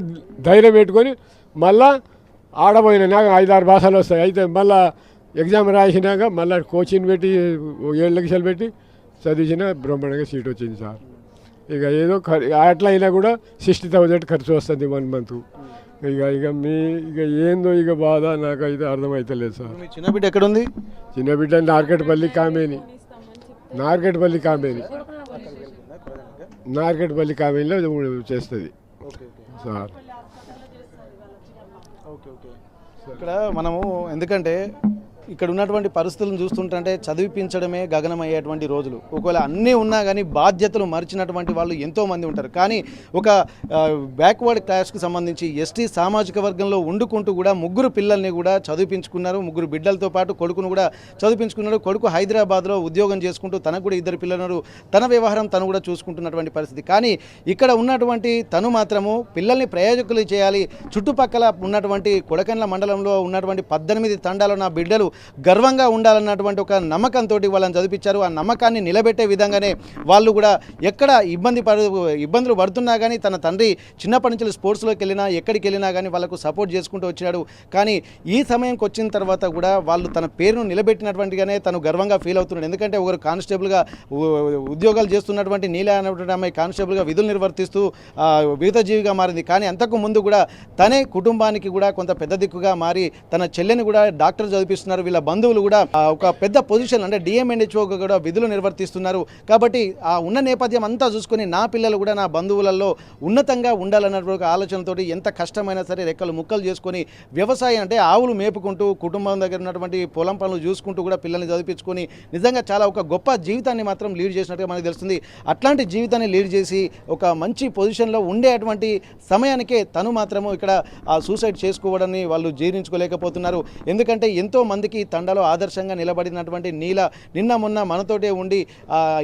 ధైర్యం పెట్టుకొని మళ్ళా ఆడబోయినా. నాకు 5-6 భాషలు వస్తాయి. అయితే మళ్ళీ ఎగ్జామ్ రాసినాక మళ్ళీ కోచింగ్ పెట్టి 7 లక్షలు పెట్టి చదివించిన. బ్రహ్మాండంగా సీట్ వచ్చింది సార్. ఇక ఏదో అట్లా అయినా కూడా 60,000 ఖర్చు వస్తుంది 1 month. ఇక ఏందో ఇక బాధ నాకైతే అర్థమవుతలేదు సార్. చిన్న బిడ్డ ఎక్కడ ఉంది? చిన్న బిడ్డ నార్కెట్పల్లి కామేని కామేనిలో చేస్తుంది సార్. ఇక్కడ మనము ఎందుకంటే ఇక్కడ ఉన్నటువంటి పరిస్థితులను చూస్తుంటే చదివించడమే గగనమయ్యేటువంటి రోజులు. ఒకవేళ అన్నీ ఉన్నా కానీ బాధ్యతలు మరిచినటువంటి వాళ్ళు ఎంతోమంది ఉంటారు. కానీ ఒక బ్యాక్వర్డ్ క్లాస్కి సంబంధించి ఎస్టీ సామాజిక వర్గంలో వండుకుంటూ కూడా 3 పిల్లల్ని కూడా చదివించుకున్నారు. 3 బిడ్డలతో పాటు కొడుకును కూడా చదివించుకున్నాడు. కొడుకు హైదరాబాద్లో ఉద్యోగం చేసుకుంటూ తనకు కూడా 2 పిల్లలు, తన వ్యవహారం తను కూడా చూసుకుంటున్నటువంటి పరిస్థితి. కానీ ఇక్కడ ఉన్నటువంటి తను మాత్రము పిల్లల్ని ప్రయోజకులు చేయాలి. చుట్టుపక్కల ఉన్నటువంటి కొడకండ్ల మండలంలో ఉన్నటువంటి 18 తండాలు నా బిడ్డలు గర్వంగా ఉండాలన్నటువంటి ఒక నమ్మకంతో వాళ్ళని చదివించారు. ఆ నమ్మకాన్ని నిలబెట్టే విధంగానే వాళ్ళు కూడా ఎక్కడ ఇబ్బందులు పడుతున్నా కానీ తన తండ్రి చిన్నప్పటి నుంచి స్పోర్ట్స్లోకి వెళ్ళినా ఎక్కడికి వెళ్ళినా కానీ వాళ్ళకు సపోర్ట్ చేసుకుంటూ వచ్చినాడు. కానీ ఈ సమయంకి వచ్చిన తర్వాత కూడా వాళ్ళు తన పేరును నిలబెట్టినటువంటిగానే తను గర్వంగా ఫీల్ అవుతున్నాడు. ఎందుకంటే ఒకరు కానిస్టేబుల్గా ఉద్యోగాలు చేస్తున్నటువంటి నీల అనేటువంటి అమ్మాయి కానిస్టేబుల్గా విధులు నిర్వర్తిస్తూ విగతజీవిగా మారింది. కానీ అంతకు ముందు కూడా తనే కుటుంబానికి కూడా కొంత పెద్ద దిక్కుగా మారి తన చెల్లెని కూడా డాక్టర్ చదివిస్తున్నారు. వీళ్ళ బంధువులు కూడా ఒక పెద్ద పొజిషన్ అంటే డిఎంఎన్హెచ్ఓగా కూడా విధులు నిర్వర్తిస్తున్నారు. కాబట్టి ఆ ఉన్న నేపథ్యం అంతా చూసుకొని నా పిల్లలు కూడా నా బంధువులలో ఉన్నతంగా ఉండాలన్నటువంటి ఒక ఆలోచనతోటి ఎంత కష్టమైనా సరే రెక్కలు ముక్కలు చేసుకొని వ్యవసాయం అంటే ఆవులు మేపుకుంటూ కుటుంబం దగ్గర ఉన్నటువంటి పొలం పనులు చూసుకుంటూ కూడా పిల్లల్ని చదివించుకొని నిజంగా చాలా ఒక గొప్ప జీవితాన్ని మాత్రం లీడ్ చేసినట్టుగా మనకు తెలుస్తుంది. అట్లాంటి జీవితాన్ని లీడ్ చేసి ఒక మంచి పొజిషన్లో ఉండేటువంటి సమయానికే తను మాత్రము ఇక్కడ సూసైడ్ చేసుకోవడాన్ని వాళ్ళు జీర్ణించుకోలేకపోతున్నారు. ఎందుకంటే ఎంతో మందికి తండలో ఆదర్శంగా నిలబడినటువంటి నీల నిన్న మొన్న మనతోటే ఉండి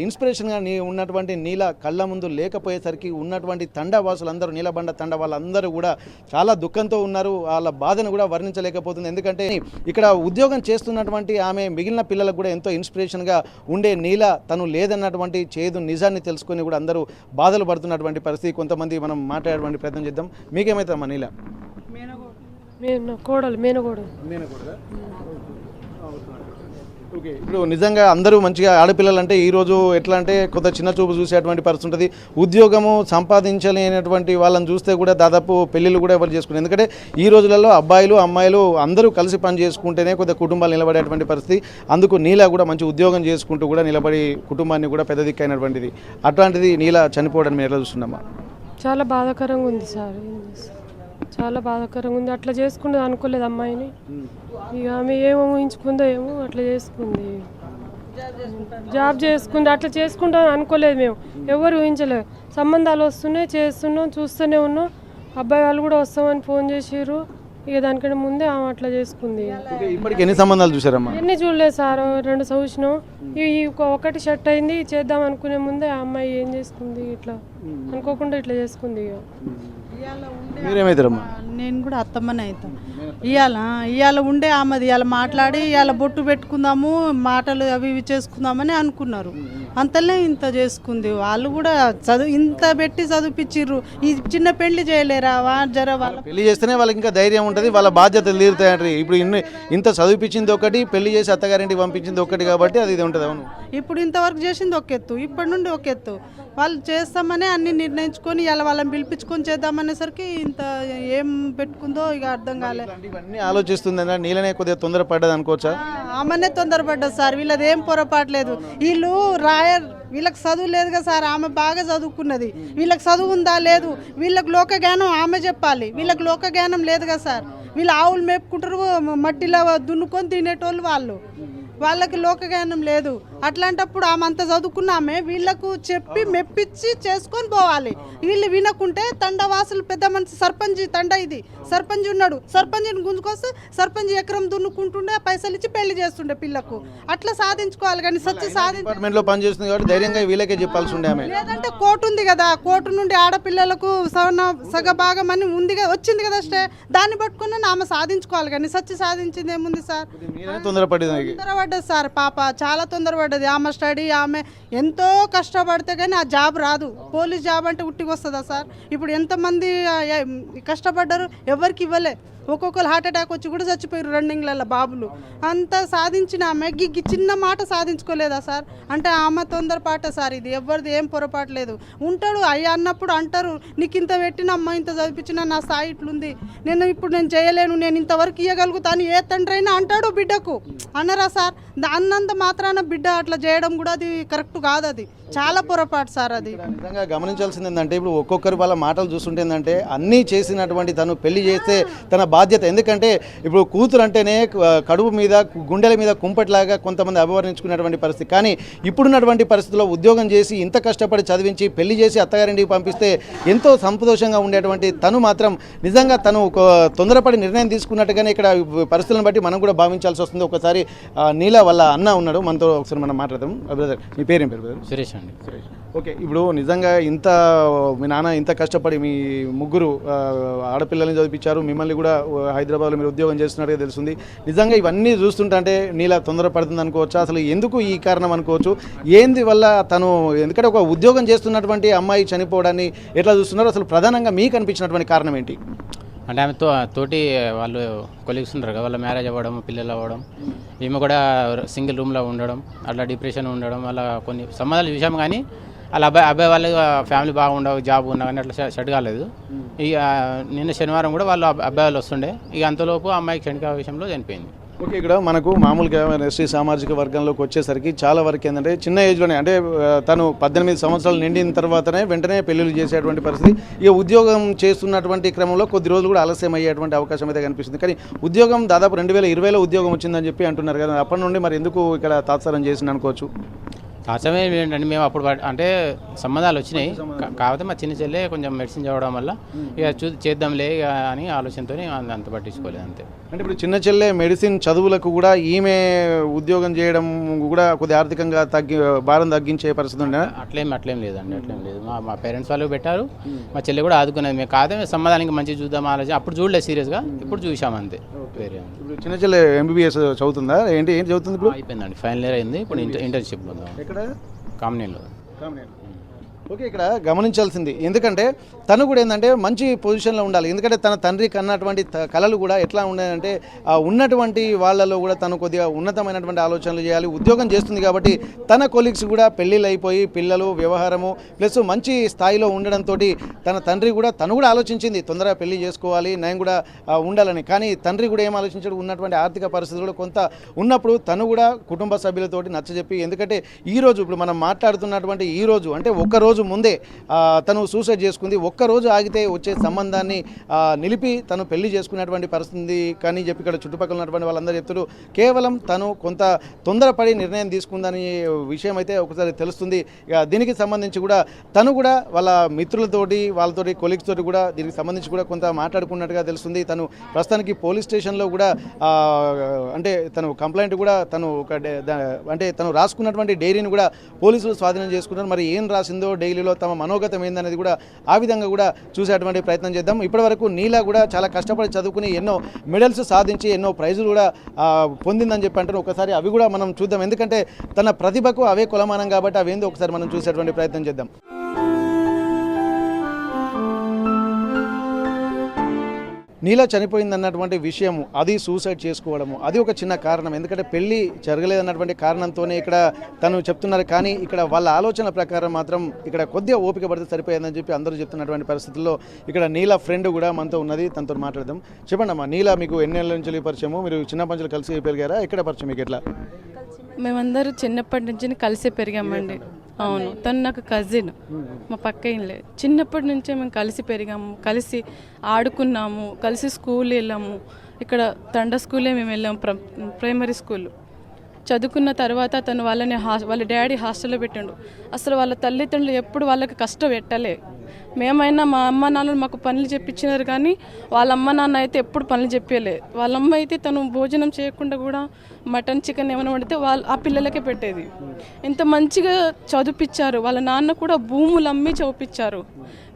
ఇన్స్పిరేషన్గా ఉన్నటువంటి నీల కళ్ళ ముందు లేకపోయేసరికి ఉన్నటువంటి తండవాసులందరూ నీలబండ తండ వాళ్ళందరూ కూడా చాలా దుఃఖంతో ఉన్నారు. వాళ్ళ బాధను కూడా వర్ణించలేకపోతుంది. ఎందుకంటే ఇక్కడ ఉద్యోగం చేస్తున్నటువంటి ఆమె మిగిలిన పిల్లలకు కూడా ఎంతో ఇన్స్పిరేషన్గా ఉండే నీల తను లేదన్నటువంటి చేదు నిజాన్ని తెలుసుకొని కూడా అందరూ బాధలు పడుతున్నటువంటి పరిస్థితి. కొంతమంది మనం మాట్లాడేటువంటి ప్రయత్నం చేద్దాం. మీకేమవుతామా నీల? ఓకే, ఇప్పుడు నిజంగా అందరూ మంచిగా ఆడపిల్లలు అంటే ఈరోజు ఎట్లా అంటే కొంత చిన్న చూపు చూసేటువంటి పరిస్థితి ఉంటుంది. ఉద్యోగము సంపాదించలేనటువంటి వాళ్ళని చూస్తే కూడా దాదాపు పెళ్ళిళ్ళు కూడా ఎవరు చేసుకున్నారు. ఎందుకంటే ఈ రోజులలో అబ్బాయిలు అమ్మాయిలు అందరూ కలిసి పని చేసుకుంటేనే కొద్దిగా కుటుంబాలు నిలబడేటువంటి పరిస్థితి. అందుకు నీల కూడా మంచి ఉద్యోగం చేసుకుంటూ కూడా నిలబడి కుటుంబాన్ని కూడా పెద్ద దిక్కైనటువంటిది. అట్లాంటిది నీల చనిపోవడం మీరు ఎలా చూస్తున్నామా? చాలా బాధాకరంగా ఉంది సార్, చాలా బాధాకరంగా ఉంది. అట్లా చేసుకుంటే అనుకోలేదు అమ్మాయిని. ఇక ఆమె ఏమో ఊహించుకుందో ఏమో అట్లా చేసుకుంది, జాబ్ చేసుకుంది. అట్లా చేసుకుంటాం అనుకోలేదు మేము, ఎవరు ఊహించలేదు. సంబంధాలు వస్తున్నాయి, చేస్తున్నాం, చూస్తూనే ఉన్నాం. అబ్బాయి వాళ్ళు కూడా వస్తామని ఫోన్ చేసిర్రు. ఇక దానికంటే ముందే ఆమె అట్లా చేసుకుంది. ఇప్పటికి ఎన్ని సంబంధాలు చూసారమ్మా? ఎన్ని చూడలేదు సార్, 2 చూసినాం. ఒకటి షర్ట్ అయింది, చేద్దాం అనుకునే ముందే ఆ అమ్మాయి ఏం చేసుకుంది, ఇట్లా అనుకోకుండా ఇట్లా చేసుకుంది. మీరేమైతారమ్మా? నేను కూడా అత్తమ్మనే అవుతాను. ఇవాళ ఉండే ఆమెది ఇవాళ మాట్లాడి ఇవాళ బొట్టు పెట్టుకుందాము, మాటలు అవి ఇవి చేసుకుందామని అనుకున్నారు. అంతలే ఇంత చేసుకుంది. వాళ్ళు కూడా ఇంత పెట్టి చదివిపించిర్రు. ఈ చిన్న పెళ్లి చేయలేరా? వాళ్ళ పెళ్లి చేస్తేనే వాళ్ళకి ఇంకా ధైర్యం ఉంటుంది, వాళ్ళ బాధ్యతలు తీరుతాయంటారు. ఇప్పుడు ఇంత చదివిపించింది ఒకటి, పెళ్లి చేసి అత్తగారింటికి పంపించింది ఒకటి, కాబట్టి అది ఇది ఉంటుంది. అవును, ఇప్పుడు ఇంతవరకు చేసింది ఒక ఎత్తు, ఇప్పటి నుండి ఒక ఎత్తు. వాళ్ళు చేస్తామని అన్ని నిర్ణయించుకొని ఇలా వాళ్ళని పిలిపించుకొని చేద్దామనేసరికి ఇంత ఏం పెట్టుకుందో ఇక అర్థం కాలే. ఇవన్నీ ఆలోచిస్తుంది నీళ్ళనే కొద్దిగా తొందరపడ్డది అనుకోవచ్చా? ఆమెనే తొందరపడ్డది సార్, వీళ్ళది ఏం పొరపాట్లేదు. వీళ్ళు వీళ్ళకి చదువు లేదు కదా సార్, ఆమె బాగా చదువుకున్నది. వీళ్ళకి చదువు ఉందా లేదు, వీళ్ళకి లోక జ్ఞానం ఆమె చెప్పాలి. వీళ్ళకి లోక జ్ఞానం లేదు కదా సార్. వీళ్ళు ఆవులు మేపుకుంటారు, మట్టిలో దున్నుకొని తినేటోళ్ళు వాళ్ళు. వాళ్ళకి లోకజ్ఞానం లేదు. అట్లాంటప్పుడు ఆమె అంత చదువుకున్న ఆమె వీళ్ళకు చెప్పి మెప్పించి చేసుకొని పోవాలి. వీళ్ళు వినకుంటే తండవాసులు పెద్ద మనిషి సర్పంచ్ తండ, ఇది సర్పంచ్ ఉన్నాడు, సర్పంచ్ని గుంజుకొస్తే సర్పంచ్ ఎకరం దున్నుకుంటుండే, పైసలు ఇచ్చి పెళ్లి చేస్తుండే పిల్లకు. అట్లా సాధించుకోవాలి కానీ డిపార్ట్మెంట్లో పని చేస్తుంది కాబట్టి ధైర్యంగా వీళ్ళకే చెప్పాల్సి ఉండే. ఆమె లేదంటే కోర్టు ఉంది కదా, కోర్టు నుండి ఆడపిల్లలకు సగభాగం అని ఉంది కదా, వచ్చింది కదా స్టే, దాన్ని పట్టుకుని ఆమె సాధించుకోవాలి కానీ సాధించింది ఏముంది సార్? తొందరపడ్డది సార్, పాప చాలా తొందరపడ్డది. ఆమె స్టడీ, ఆమె ఎంతో కష్టపడితే కానీ ఆ జాబ్ రాదు. పోలీస్ జాబ్ అంటే ఉట్టికి వస్తుందా సార్? ఇప్పుడు ఎంతమంది కష్టపడ్డారు, ఎవరికి ఇవ్వలే. ఒక్కొక్కరు హార్ట్ అటాక్ వచ్చి కూడా చచ్చిపోయారు రన్నింగ్లలో బాబులు. అంత సాధించిన ఆమె చిన్న మాట సాధించుకోలేదా సార్? అంటే ఆమె తొందరపాట సార్, ఇది ఎవరిది ఏం పొరపాటు లేదు. ఉంటాడు అయ్యా అన్నప్పుడు అంటారు, నీకు ఇంత పెట్టినమ్మా, ఇంత చదివించినా నా స్థాయి ఇట్లుంది, నేను చేయలేను, నేను ఇంతవరకు ఇవ్వగలుగుతాను ఏ తండ్రి అయినా అంటాడు బిడ్డకు. అన్నరా సార్? అన్నంత మాత్రాన బిడ్డ అట్లా చేయడం కూడా అది కరెక్ట్ కాదు, అది చాలా పొరపాటు సార్. అది నిజంగా గమనించాల్సింది ఏంటంటే ఇప్పుడు ఒక్కొక్కరు వాళ్ళ మాటలు చూస్తుంటే ఏంటంటే అన్నీ చేసినటువంటి తను పెళ్లి చేస్తే తన బాధ్యత. ఎందుకంటే ఇప్పుడు కూతురు అంటేనే కడుపు మీద గుండెల మీద కుంపట్లాగా కొంతమంది అభివర్ణించుకునేటువంటి పరిస్థితి. కానీ ఇప్పుడున్నటువంటి పరిస్థితుల్లో ఉద్యోగం చేసి ఇంత కష్టపడి చదివించి పెళ్లి చేసి అత్తగారింటికి పంపిస్తే ఎంతో సంతోషంగా ఉండేటువంటి తను మాత్రం నిజంగా తను తొందరపడి నిర్ణయం తీసుకున్నట్టుగానే ఇక్కడ పరిస్థితులను బట్టి మనం కూడా భావించాల్సి వస్తుంది. ఒకసారి నీల వాళ్ళ అన్న ఉన్నాడు మనతో, ఒకసారి మనం మాట్లాడదాం. బ్రదర్, మీ పేరేం పేరు? బ్రదర్ సురేష్ అండి. సురేష్, ఓకే, ఇప్పుడు నిజంగా ఇంత మీ నాన్న ఇంత కష్టపడి మీ ముగ్గురు ఆడపిల్లల్ని చదివించారు, మిమ్మల్ని కూడా హైదరాబాద్లో మీరు ఉద్యోగం చేస్తున్నట్టుగా తెలుస్తుంది. నిజంగా ఇవన్నీ చూస్తుంటే నీలా తొందరపడుతుంది అనుకోవచ్చు, అసలు ఎందుకు ఈ కారణం అనుకోవచ్చు, ఏంది వల్ల తను, ఎందుకంటే ఒక ఉద్యోగం చేస్తున్నటువంటి అమ్మాయి చనిపోవడాన్ని ఎట్లా చూస్తున్నారు, అసలు ప్రధానంగా మీకు అనిపించినటువంటి కారణం ఏంటి? అంటే ఆమె తోటి వాళ్ళు కొలీగ్స్ ఉంటారు కదా, వాళ్ళ మ్యారేజ్ అవ్వడం, పిల్లలు అవ్వడం, ఈమె కూడా సింగిల్ రూమ్లో ఉండడం, అట్లా డిప్రెషన్ ఉండడం, అలా కొన్ని సంబంధాలు చూసాము. కానీ అలా అబ్బాయి వాళ్ళు ఫ్యామిలీ బాగుండవు, జాబ్ ఉన్నా కానీ అట్లా సెట్ కాలేదు. ఇక నిన్న శనివారం కూడా వాళ్ళు అబ్బాయి వాళ్ళు వస్తుండే, ఇక అంతలోపు అమ్మాయికి క్షణిక విషయంలో చనిపోయింది. ఓకే, ఇక్కడ మనకు మామూలుగా ఎస్టీ సామాజిక వర్గంలోకి వచ్చేసరికి చాలా వరకు ఏంటంటే చిన్న ఏజ్లోనే, అంటే తను 18 సంవత్సరాలు నిండిన తర్వాతనే వెంటనే పెళ్ళిళ్ళు చేసేటువంటి పరిస్థితి. ఇక ఉద్యోగం చేస్తున్నటువంటి క్రమంలో కొద్ది రోజులు కూడా ఆలస్యం అయ్యేటువంటి అవకాశం అయితే కనిపిస్తుంది. కానీ ఉద్యోగం దాదాపు 2020లో ఉద్యోగం వచ్చిందని చెప్పి అంటున్నారు కదా, అప్పటి నుండి మరి ఎందుకు ఇక్కడ తాత్సారం చేసింది అనుకోవచ్చు? తాత్సమే ఏంటంటే మేము అప్పుడు అంటే సంబంధాలు వచ్చినాయి, కాకపోతే మా చిన్న చెల్లె కొంచెం మెడిసిన్ చదవడం వల్ల ఇక చేద్దాంలే అని ఆలోచనతో అంత పట్టించుకోలేదు అంతే. అంటే ఇప్పుడు చిన్న చెల్లె మెడిసిన్ చదువులకు కూడా ఈమె ఉద్యోగం చేయడం కూడా కొద్దిగా ఆర్థికంగా భారం తగ్గించే పరిస్థితి ఉండే? అట్లేం లేదండి, అట్లేం లేదు. మా పేరెంట్స్ వాళ్ళు పెట్టారు, మా చెల్లె కూడా ఆదుకునేది. మేము కాదే సంబంధానికి మంచిగా చూద్దాం ఆలోచన, అప్పుడు చూడలేదు సీరియస్గా, ఇప్పుడు చూసాం అంతే. ఇప్పుడు చిన్న చెల్లె MBBS చదువుతుందా, ఏంటి చదువుతుంది ఇప్పుడు? అయిపోయిందండి, ఫైనల్ ఇయర్ అయింది, ఇప్పుడు ఇంటర్న్షిప్లో ఎక్కడ? కామినేలో. ఓకే, ఇక్కడ గమనించాల్సింది ఎందుకంటే తను కూడా ఏంటంటే మంచి పొజిషన్లో ఉండాలి. ఎందుకంటే తన తండ్రి కన్నటువంటి కళలు కూడా ఎట్లా ఉన్నాయంటే ఉన్నటువంటి వాళ్ళలో కూడా తను కొద్దిగా ఉన్నతమైనటువంటి ఆలోచనలు చేయాలి. ఉద్యోగం చేస్తుంది కాబట్టి తన కొలీగ్స్ కూడా పెళ్ళిళ్ళు అయిపోయి పిల్లలు, వ్యవహారము ప్లస్ మంచి స్థాయిలో ఉండడంతో తన తండ్రి కూడా తను కూడా ఆలోచించింది తొందరగా పెళ్లి చేసుకోవాలి, నేను కూడా ఉండాలని. కానీ తండ్రి కూడా ఏం ఆలోచించాడు, ఉన్నటువంటి ఆర్థిక పరిస్థితులు కూడా కొంత ఉన్నప్పుడు తను కూడా కుటుంబ సభ్యులతోటి నచ్చజెప్పి, ఎందుకంటే ఈరోజు ఇప్పుడు మనం మాట్లాడుతున్నటువంటి ఈరోజు అంటే ఒక్కరోజు ముందే తను సూసైడ్ చేసుకుంది. ఒక్కరోజు ఆగితే వచ్చే సంబంధాన్ని నిలిపి తను పెళ్లి చేసుకునేటువంటి పరిస్థితి కానీ చెప్పి ఇక్కడ చుట్టుపక్కల ఉన్నటువంటి వాళ్ళందరూ చెప్తారు. కేవలం తను కొంత తొందరపడి నిర్ణయం తీసుకుందని విషయం అయితే ఒకసారి తెలుస్తుంది. దీనికి సంబంధించి కూడా తను కూడా వాళ్ళ మిత్రులతోటి వాళ్ళతోటి కొలీగ్స్ తోటి కూడా దీనికి సంబంధించి కూడా కొంత మాట్లాడుకున్నట్టుగా తెలుస్తుంది. తను ప్రస్తుతానికి పోలీస్ స్టేషన్లో కూడా అంటే తను కంప్లైంట్ కూడా తను అంటే తను రాసుకున్నటువంటి డైరీని కూడా పోలీసులు స్వాధీనం చేసుకున్నారు. మరి ఏం రాసిందో డైలీలో తమ మనోగతం ఏందనేది కూడా ఆ విధంగా కూడా చూసేటువంటి ప్రయత్నం చేద్దాం. ఇప్పటివరకు నీలా కూడా చాలా కష్టపడి చదువుకుని ఎన్నో మెడల్స్ సాధించి ఎన్నో ప్రైజులు కూడా పొందిందని చెప్పి అంటారు. ఒకసారి అవి కూడా మనం చూద్దాం, ఎందుకంటే తన ప్రతిభకు అవే కొలమానం కాబట్టి అవేందో ఒకసారి మనం చూసేటువంటి ప్రయత్నం చేద్దాం. నీలా చనిపోయిందన్నటువంటి విషయము, అది సూసైడ్ చేసుకోవడము, అది ఒక చిన్న కారణం. ఎందుకంటే పెళ్ళి జరగలేదన్నటువంటి కారణంతోనే ఇక్కడ తను చెప్తున్నారు. కానీ ఇక్కడ వాళ్ళ ఆలోచన ప్రకారం మాత్రం ఇక్కడ కొద్దిగా ఓపిక పడితే సరిపోయిందని చెప్పి అందరూ చెప్తున్నటువంటి పరిస్థితుల్లో ఇక్కడ నీలా ఫ్రెండ్ కూడా మనతో ఉన్నది, తనతో మాట్లాడదాం. చెప్పండి అమ్మా, నీలా మీకు ఎన్నేళ్ళ నుంచి పరిచయము? మీరు చిన్న పంచులు కలిసి పెరిగారా? ఎక్కడ పరిచయం మీకు? ఎట్లా? మేమందరూ చిన్నప్పటి నుంచి కలిసి పెరిగామండి. అవును, తను నాకు కజిన్, మా పక్క ఇల్లే. చిన్నప్పటి నుంచే మేము కలిసి పెరిగాము, కలిసి ఆడుకున్నాము, కలిసి స్కూల్ వెళ్ళాము. ఇక్కడ తండ స్కూలే మేము వెళ్ళాము, ప్రైమరీ స్కూల్. చదువుకున్న తర్వాత తను వాళ్ళ డాడీ హాస్టల్లో పెట్టిండు. అసలు వాళ్ళ తల్లిదండ్రులు ఎప్పుడు వాళ్ళకి కష్టం పెట్టలే. మేమైనా మా అమ్మ నాన్నలు మాకు పనులు చెప్పించినారు, కానీ వాళ్ళ అమ్మ నాన్న అయితే ఎప్పుడు పనులు చెప్పలే. వాళ్ళ అమ్మ అయితే తను భోజనం చేయకుండా కూడా మటన్ చికెన్ ఏమైనా వండితే ఆ పిల్లలకే పెట్టేది. ఎంత మంచిగా చదివిపించారు. వాళ్ళ నాన్న కూడా భూములు అమ్మి చదివిపించారు.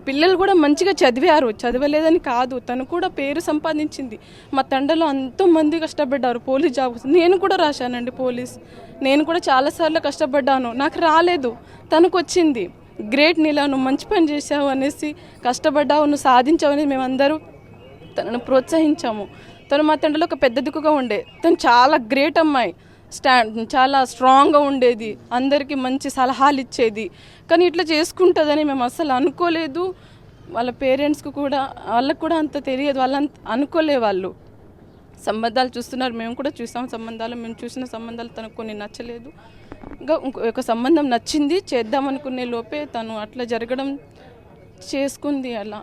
పిల్లలు కూడా మంచిగా చదివారు, చదవలేదని కాదు, తను కూడా పేరు సంపాదించింది. మా తండలో ఎంతోమంది కష్టపడ్డారు పోలీస్ జాబ్. నేను కూడా రాశానండి పోలీస్. నేను కూడా చాలాసార్లు కష్టపడ్డాను, నాకు రాలేదు, తనకు వచ్చింది. గ్రేట్ నీలా, నువ్వు మంచి పని చేసావు అనేసి, కష్టపడ్డావు, నువ్వు సాధించావు అనేది మేమందరూ తనను ప్రోత్సహించాము. తను మా తండ్రిలో ఒక పెద్ద దిక్కుగా ఉండే. తను చాలా గ్రేట్ అమ్మాయి, చాలా స్ట్రాంగ్గా ఉండేది, అందరికీ మంచి సలహాలు ఇచ్చేది. కానీ ఇట్లా చేసుకుంటుందని మేము అసలు అనుకోలేదు. వాళ్ళ పేరెంట్స్కి కూడా, వాళ్ళకు కూడా అంత తెలియదు, వాళ్ళంత అనుకోలే. వాళ్ళు సంబంధాలు చూస్తున్నారు, మేము కూడా చూసాం సంబంధాలు. మేము చూసిన సంబంధాలు తనకు కొన్ని నచ్చలేదు. ఇంకా ఒక సంబంధం నచ్చింది, చేద్దామనుకునే లోపే తను అట్లా జరగడం చేసుకుంది. అలా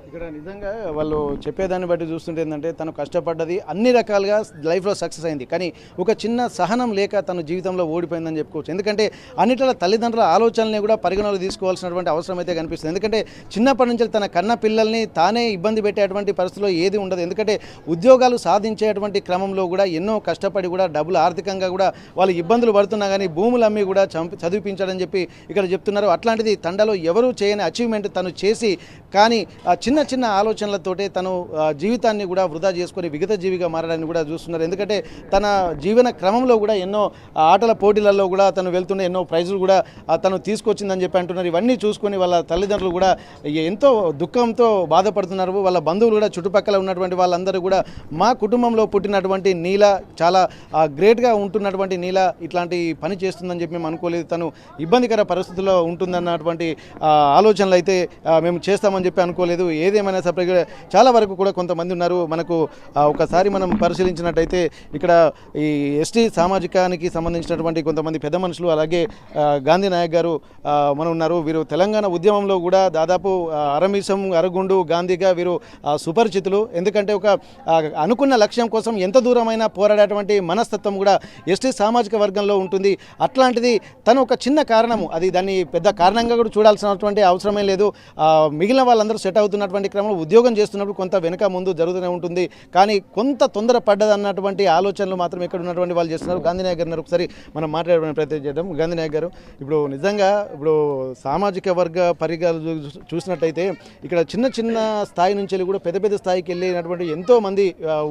ఇక్కడ నిజంగా వాళ్ళు చెప్పేదాన్ని బట్టి చూస్తుంటే ఏంటంటే తను కష్టపడ్డది అన్ని రకాలుగా లైఫ్లో సక్సెస్ అయింది, కానీ ఒక చిన్న సహనం లేక తన జీవితంలో ఓడిపోయిందని చెప్పుకోవచ్చు. ఎందుకంటే అన్నిట్ల తల్లిదండ్రుల ఆలోచనల్ని కూడా పరిగణలో తీసుకోవాల్సినటువంటి అవసరం అయితే కనిపిస్తుంది. ఎందుకంటే చిన్నప్పటి నుంచి తన కన్న పిల్లల్ని తానే ఇబ్బంది పెట్టేటువంటి పరిస్థితిలో ఏది ఉండదు. ఎందుకంటే ఉద్యోగాలు సాధించేటువంటి క్రమంలో కూడా ఎన్నో కష్టపడి కూడా డబ్బులు ఆర్థికంగా కూడా వాళ్ళు ఇబ్బందులు పడుతున్నా కానీ భూములు అమ్మి కూడా చదివించాడని చెప్పి ఇక్కడ చెప్తున్నారు. అట్లాంటిది తండాలో ఎవరూ చేయని అచీవ్మెంట్ తను చేసి, కానీ చిన్న చిన్న ఆలోచనలతోటే తను జీవితాన్ని కూడా వృధా చేసుకొని విగత జీవిగా మారడాన్ని కూడా చూస్తున్నారు. ఎందుకంటే తన జీవన క్రమంలో కూడా ఎన్నో ఆటల పోటీలలో కూడా తను వెళ్తుండే ఎన్నో ప్రైజులు కూడా తను తీసుకొచ్చిందని చెప్పి అంటున్నారు. ఇవన్నీ చూసుకొని వాళ్ళ తల్లిదండ్రులు కూడా ఎంతో దుఃఖంతో బాధపడుతున్నారు. వాళ్ళ బంధువులు కూడా చుట్టుపక్కల ఉన్నటువంటి వాళ్ళందరూ కూడా మా కుటుంబంలో పుట్టినటువంటి నీల చాలా గ్రేట్గా ఉంటున్నటువంటి నీల ఇట్లాంటి పని చేస్తుందని చెప్పి మేము అనుకోలేదు, తను ఇబ్బందికర పరిస్థితుల్లో ఉంటుందన్నటువంటి ఆలోచనలు అయితే మేము చేస్తామని చెప్పి అనుకోలేదు. ఏదేమైనా సపరేట్గా చాలా వరకు కూడా కొంతమంది ఉన్నారు. మనకు ఒకసారి మనం పరిశీలించినట్టయితే ఇక్కడ ఈ ఎస్టీ సామాజికానికి సంబంధించినటువంటి కొంతమంది పెద్ద మనుషులు, అలాగే గాంధీ నాయక్ గారు మనం ఉన్నారు. వీరు తెలంగాణ ఉద్యమంలో కూడా దాదాపు అరమీసం అరగుండు గాంధీగా వీరు సుపరిచితులు. ఎందుకంటే ఒక అనుకున్న లక్ష్యం కోసం ఎంత దూరమైనా పోరాడేటువంటి మనస్తత్వం కూడా ఎస్టీ సామాజిక వర్గంలో ఉంటుంది. అట్లాంటిది తను ఒక చిన్న కారణము, అది దాన్ని పెద్ద కారణంగా కూడా చూడాల్సినటువంటి అవసరమే లేదు. మిగిలిన వాళ్ళందరూ సెట్ అవుతున్నటువంటి క్రమంలో ఉద్యోగం చేస్తున్నప్పుడు కొంత వెనుక ముందు జరుగుతూనే ఉంటుంది, కానీ కొంత తొందర పడ్డదన్నటువంటి ఆలోచనలు మాత్రం ఇక్కడ ఉన్నటువంటి వాళ్ళు చేస్తున్నారు. గాంధీనాయక్ గారు ఒకసారి మనం మాట్లాడే ప్రయత్నం చేద్దాం. గాంధీనాయక్ గారు, ఇప్పుడు నిజంగా ఇప్పుడు సామాజిక వర్గ పరిగాలు చూసినట్టయితే ఇక్కడ చిన్న చిన్న స్థాయి నుంచి కూడా పెద్ద పెద్ద స్థాయికి వెళ్ళినటువంటి ఎంతో మంది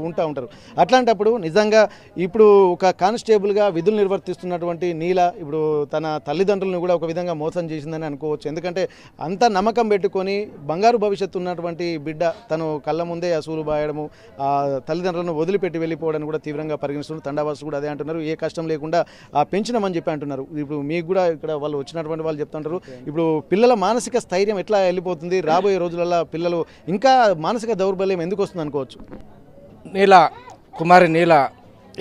ఉంటారు. అట్లాంటప్పుడు నిజంగా ఇప్పుడు ఒక కానిస్టేబుల్గా విధులు నిర్వర్తిస్తున్నటువంటి నీల ఇప్పుడు తన తల్లిదండ్రులను కూడా ఒక విధంగా మోసం చేసిందని అనుకోవచ్చు. ఎందుకంటే అంత నమ్మకం పెట్టుకొని బంగారు భవిష్యత్తు ఉన్నటువంటి బిడ్డ తను కళ్ళ ముందే అసూలు బాయడము, తల్లిదండ్రులను వదిలిపెట్టి వెళ్ళిపోవడానికి కూడా తీవ్రంగా పరిగణిస్తున్నారు. తండావాసులు కూడా అదే అంటున్నారు, ఏ కష్టం లేకుండా పెంచినామని చెప్పి అంటున్నారు. ఇప్పుడు మీకు కూడా ఇక్కడ వాళ్ళు వచ్చినటువంటి వాళ్ళు చెప్తుంటారు, ఇప్పుడు పిల్లల మానసిక స్థైర్యం ఎట్లా వెళ్ళిపోతుంది, రాబోయే రోజులలో పిల్లలు ఇంకా మానసిక దౌర్బల్యం ఎందుకు వస్తుంది అనుకోవచ్చు? కుమారి నీల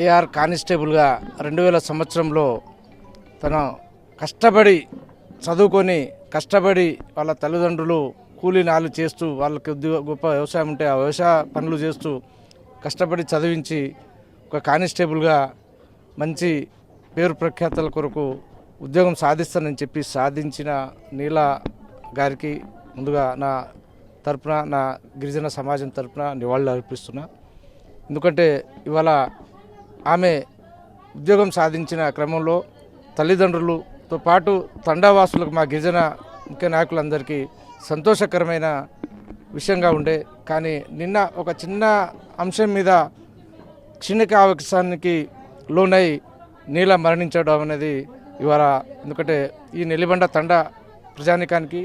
ఏఆర్ కానిస్టేబుల్గా 2000 సంవత్సరంలో తను కష్టపడి చదువుకొని కష్టపడి వాళ్ళ తల్లిదండ్రులు కూలీ నాలు చేస్తూ వాళ్ళకి గొప్ప వ్యవసాయం ఉంటే ఆ వ్యవసాయ పనులు చేస్తూ కష్టపడి చదివించి ఒక కానిస్టేబుల్గా మంచి పేరు ప్రఖ్యాతల కొరకు ఉద్యోగం సాధిస్తానని చెప్పి సాధించిన నీల గారికి ముందుగా నా తరపున, నా గిరిజన సమాజం తరపున నివాళులు అర్పిస్తున్నా. ఎందుకంటే ఇవాళ ఆమె ఉద్యోగం సాధించిన క్రమంలో తల్లిదండ్రులతో పాటు తండావాసులకు, మా గిరిజన ముఖ్య నాయకులందరికీ సంతోషకరమైన విషయంగా ఉండే, కానీ నిన్న ఒక చిన్న అంశం మీద క్షణికావేశానికి లోనై నీల మరణించడం అనేది ఇవాళ, ఎందుకంటే ఈ నెల్లిబండ తండా ప్రజానికానికి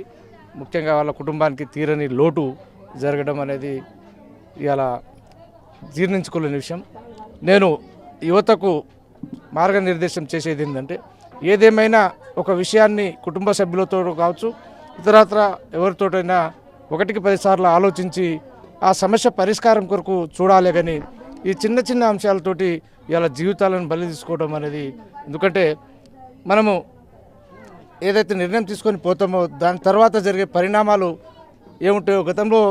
ముఖ్యంగా వాళ్ళ కుటుంబానికి తీరని లోటు జరగడం అనేది ఇవాళ జీర్ణించుకోలేని విషయం. నేను యువతకు మార్గనిర్దేశం చేసేది ఏంటంటే, ఏదేమైనా ఒక విషయాన్ని కుటుంబ సభ్యులతో కావచ్చు, ఇతరత్ర ఎవరితోటైనా 1-10 సార్లు ఆలోచించి ఆ సమస్య పరిష్కారం కొరకు చూడాలి, కానీ ఈ చిన్న చిన్న అంశాలతోటి ఇలా జీవితాలను బలి తీసుకోవడం అనేది, ఎందుకంటే మనము ఏదైతే నిర్ణయం తీసుకొని పోతామో దాని తర్వాత జరిగే పరిణామాలు ఏముంటాయో, గతంలో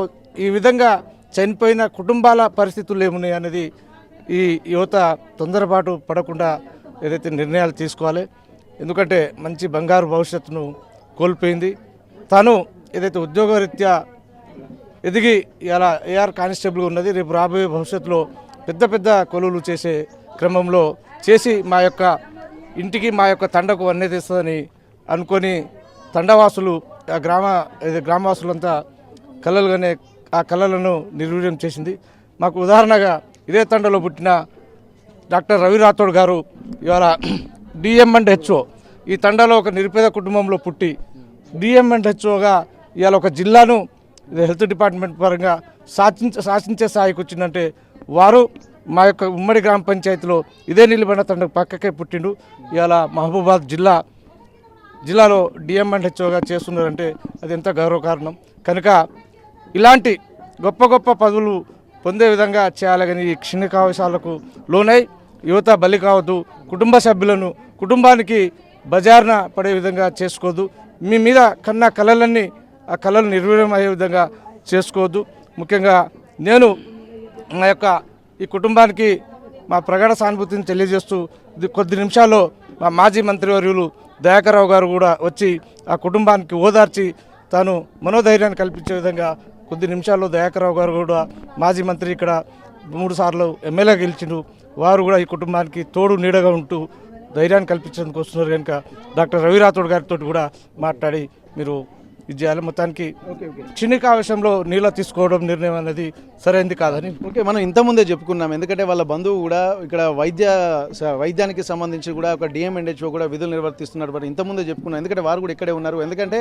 ఈ విధంగా చనిపోయిన కుటుంబాల పరిస్థితులు ఏమున్నాయి అనేది ఈ యువత తొందరపాటు పడకుండా ఏదైతే నిర్ణయాలు తీసుకోవాలి. ఎందుకంటే మంచి బంగారు భవిష్యత్తును కోల్పోయింది. తను ఏదైతే ఉద్యోగరీత్యా ఎదిగి ఇలా ఏఆర్ కానిస్టేబుల్గా ఉన్నది, రేపు రాబోయే భవిష్యత్తులో పెద్ద పెద్ద కొలువులు చేసే క్రమంలో చేసి మా యొక్క ఇంటికి, మా యొక్క తండకు అన్నీ తెస్తుందని అనుకొని తండవాసులు, గ్రామవాసులంతా కళలుగానే ఆ కళలను నిర్వీర్యం చేసింది. మాకు ఉదాహరణగా ఇదే తండలో పుట్టిన డాక్టర్ రవి రాథోడ్ గారు ఇవాళ డిఎం అండ్ హెచ్ఓ, ఈ తండాలో ఒక నిరుపేద కుటుంబంలో పుట్టి డిఎం అండ్ హెచ్ఓగా ఇవాళ ఒక జిల్లాను హెల్త్ డిపార్ట్మెంట్ పరంగా శాసించే స్థాయికి వచ్చిందంటే వారు మా యొక్క ఉమ్మడి గ్రామ పంచాయతీలో ఇదే నీలిబండ తండకు పక్కకే పుట్టిండు. ఇవాళ మహబూబాద్ జిల్లాలో డిఎం అండ్ హెచ్ఓగా చేస్తున్నారంటే అది ఎంత గౌరవకారణం. కనుక ఇలాంటి గొప్ప గొప్ప పదవులు పొందే విధంగా చేయాలి, కానీ ఈ క్షణికావేశాలకు లోనై యువత బలి కావద్దు, కుటుంబ సభ్యులను కుటుంబానికి బజార్న పడే విధంగా చేసుకోవద్దు, మీ మీద కన్నా కళలన్నీ ఆ కళలు నిర్వీర్యం అయ్యే విధంగా చేసుకోవద్దు. ముఖ్యంగా నేను మా యొక్క ఈ కుటుంబానికి మా ప్రగాఢ సానుభూతిని తెలియజేస్తూ కొద్ది నిమిషాల్లో మా మాజీ మంత్రివర్యులు దయాకర్ రావు గారు కూడా వచ్చి ఆ కుటుంబానికి ఓదార్చి తాను మనోధైర్యాన్ని కల్పించే విధంగా కొద్ది నిమిషాల్లో దయాకర్ రావు గారు కూడా మాజీ మంత్రి ఇక్కడ 3 సార్లు ఎమ్మెల్యే గెలిచిండు. వారు కూడా ఈ కుటుంబానికి తోడు నీడగా ఉంటూ ధైర్యాన్ని కల్పించేందుకు వస్తున్నారు కనుక డాక్టర్ రవి రాథోడ్ గారితో కూడా మాట్లాడి మీరు ఇది చేయాలి. మొత్తానికి క్షణికావేశంలో నీళ్ళ తీసుకోవడం నిర్ణయం అనేది సరైనది కాదని ఓకే, మనం ఇంతకుముందే చెప్పుకున్నాం. ఎందుకంటే వాళ్ళ బంధువు కూడా ఇక్కడ వైద్యానికి సంబంధించి కూడా ఒక డిఎంఎన్హెచ్ఓ కూడా విధులు నిర్వర్తిస్తున్నటువంటి ఇంతకుముందే చెప్పుకున్నాం. ఎందుకంటే వారు కూడా ఇక్కడే ఉన్నారు. ఎందుకంటే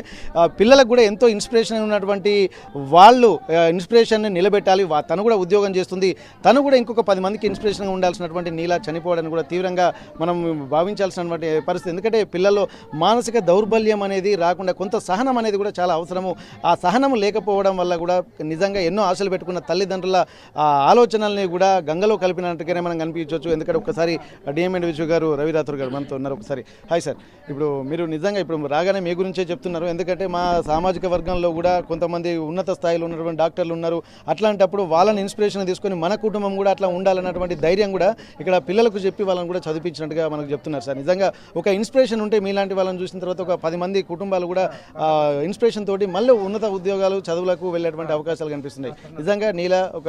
పిల్లలకు కూడా ఎంతో ఇన్స్పిరేషన్ ఉన్నటువంటి వాళ్ళు ఇన్స్పిరేషన్ని నిలబెట్టాలి. తను కూడా ఉద్యోగం చేస్తుంది, తను కూడా ఇంకొక 10 మందికి ఇన్స్పిరేషన్గా ఉండాల్సినటువంటి నీలా చనిపోవడానికి కూడా తీవ్రంగా మనం భావించాల్సినటువంటి పరిస్థితి. ఎందుకంటే పిల్లల్లో మానసిక దౌర్బల్యం అనేది రాకుండా కొంత సహనం అనేది కూడా చాలా అవసరము. ఆ సహనం లేకపోవడం వల్ల కూడా నిజంగా ఎన్నో ఆశలు పెట్టుకున్న తల్లిదండ్రుల ఆలోచనల్ని కూడా గంగలో కలిపినట్టుగానే మనం కనిపించవచ్చు. ఎందుకంటే ఒకసారి డిఎంఎన్హెచ్ఓ గారు రవి రాథోడ్ గారు మనతో ఉన్నారు. ఒకసారి హాయ్ సార్, ఇప్పుడు మీరు నిజంగా ఇప్పుడు రాగానే మీ గురించే చెప్తున్నారు. ఎందుకంటే మా సామాజిక వర్గంలో కూడా కొంతమంది ఉన్నత స్థాయిలో ఉన్నటువంటి డాక్టర్లు ఉన్నారు. అట్లాంటప్పుడు వాళ్ళని ఇన్స్పిరేషన్ తీసుకొని మన కుటుంబం కూడా అట్లా ఉండాలన్నటువంటి ధైర్యం కూడా ఇక్కడ పిల్లలకు చెప్పి వాళ్ళని కూడా చదివించినట్టుగా మనకు చెప్తున్నారు సార్. నిజంగా ఒక ఇన్స్పిరేషన్ ఉంటే మీలాంటి వాళ్ళని చూసిన తర్వాత ఒక 10 మంది కుటుంబాలు కూడా ఇన్స్పిరేషన్ తోటి మళ్ళీ ఉన్నత ఉద్యోగాలు చదువులకు వెళ్ళేటువంటి అవకాశాలు కనిపిస్తున్నాయి. నిజంగా నీలా ఒక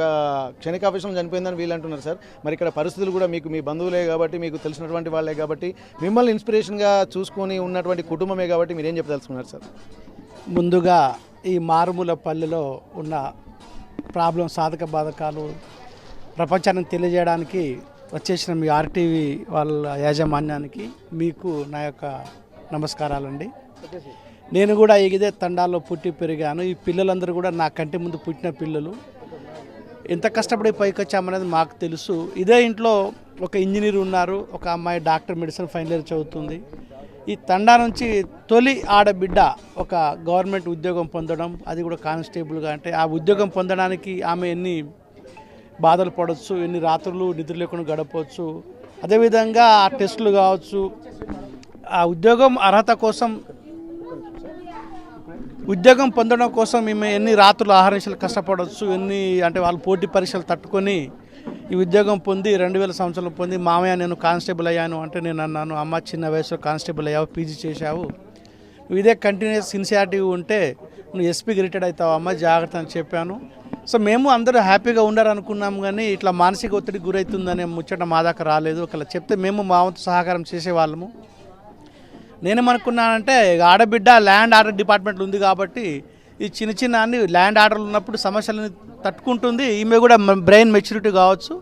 క్షణికావేశం చనిపోయిందని వీళ్ళు అంటున్నారు సార్. మరి ఇక్కడ పరిస్థితులు కూడా మీకు మీ బంధువులే కాబట్టి, మీకు తెలిసినటువంటి వాళ్ళే కాబట్టి, మిమ్మల్ని ఇన్స్పిరేషన్గా చూసుకొని ఉన్నటువంటి కుటుంబమే కాబట్టి మీరేం చెప్పదలుచుకున్నారు సార్? ముందుగా ఈ మారుమూల పల్లెలో ఉన్న ప్రాబ్లం సాధక బాధకాలు ప్రపంచానికి తెలియజేయడానికి వచ్చేసిన మీ ఆర్టీవీ వాళ్ళ యాజమాన్యానికి మీకు నా యొక్క నమస్కారాలండి. నేను కూడా ఇదే తండాల్లో పుట్టి పెరిగాను. ఈ పిల్లలందరూ కూడా నా కంటి ముందు పుట్టిన పిల్లలు. ఎంత కష్టపడి పైకి వచ్చామనేది మాకు తెలుసు. ఇదే ఇంట్లో ఒక ఇంజనీర్ ఉన్నారు, ఒక అమ్మాయి డాక్టర్ మెడిసిన్ ఫైనల్ ఇయర్ చదువుతుంది. ఈ తండా నుంచి తొలి ఆడబిడ్డ ఒక గవర్నమెంట్ ఉద్యోగం పొందడం, అది కూడా కానిస్టేబుల్గా. అంటే ఆ ఉద్యోగం పొందడానికి ఆమె ఎన్ని బాధలు పడవచ్చు, ఎన్ని రాత్రులు నిద్ర లేకుండా గడపవచ్చు. అదేవిధంగా ఆ టెస్టులు కావచ్చు, ఆ ఉద్యోగం అర్హత కోసం, ఉద్యోగం పొందడం కోసం మేము ఎన్ని రాత్రులు ఆహారాలు కష్టపడవచ్చు, ఎన్ని అంటే వాళ్ళు పోటీ పరీక్షలు తట్టుకొని ఈ ఉద్యోగం పొంది 2000 సంవత్సరాలు పొంది మామయ్య నేను కానిస్టేబుల్ అయ్యాను అంటే నేను అన్నాను, అమ్మ చిన్న వయసులో కానిస్టేబుల్ అయ్యావు, పీజీ చేశావు, నువ్వు ఇదే కంటిన్యూస్ సిన్సియారిటీ ఉంటే నువ్వు ఎస్పీకి రిటైర్డ్ అవుతావు అమ్మ, జాగ్రత్త అని చెప్పాను. సో మేము అందరూ హ్యాపీగా ఉండాలనుకున్నాం, కానీ ఇట్లా మానసిక ఒత్తిడికి గురవుతుందనే ముచ్చట మా దాకా రాలేదు. ఒకవేళ చెప్తే మేము మా వంతు సహకారం చేసేవాళ్ళము. నేనేమనుకున్నానంటే ఆడబిడ్డ ల్యాండ్ ఆర్డర్ డిపార్ట్మెంట్లో ఉంది కాబట్టి ఈ చిన్న చిన్న అన్ని ల్యాండ్ ఆర్డర్లు ఉన్నప్పుడు సమస్యలను తట్టుకుంటుంది. ఈమె కూడా బ్రెయిన్ మెచ్యూరిటీ కావచ్చు,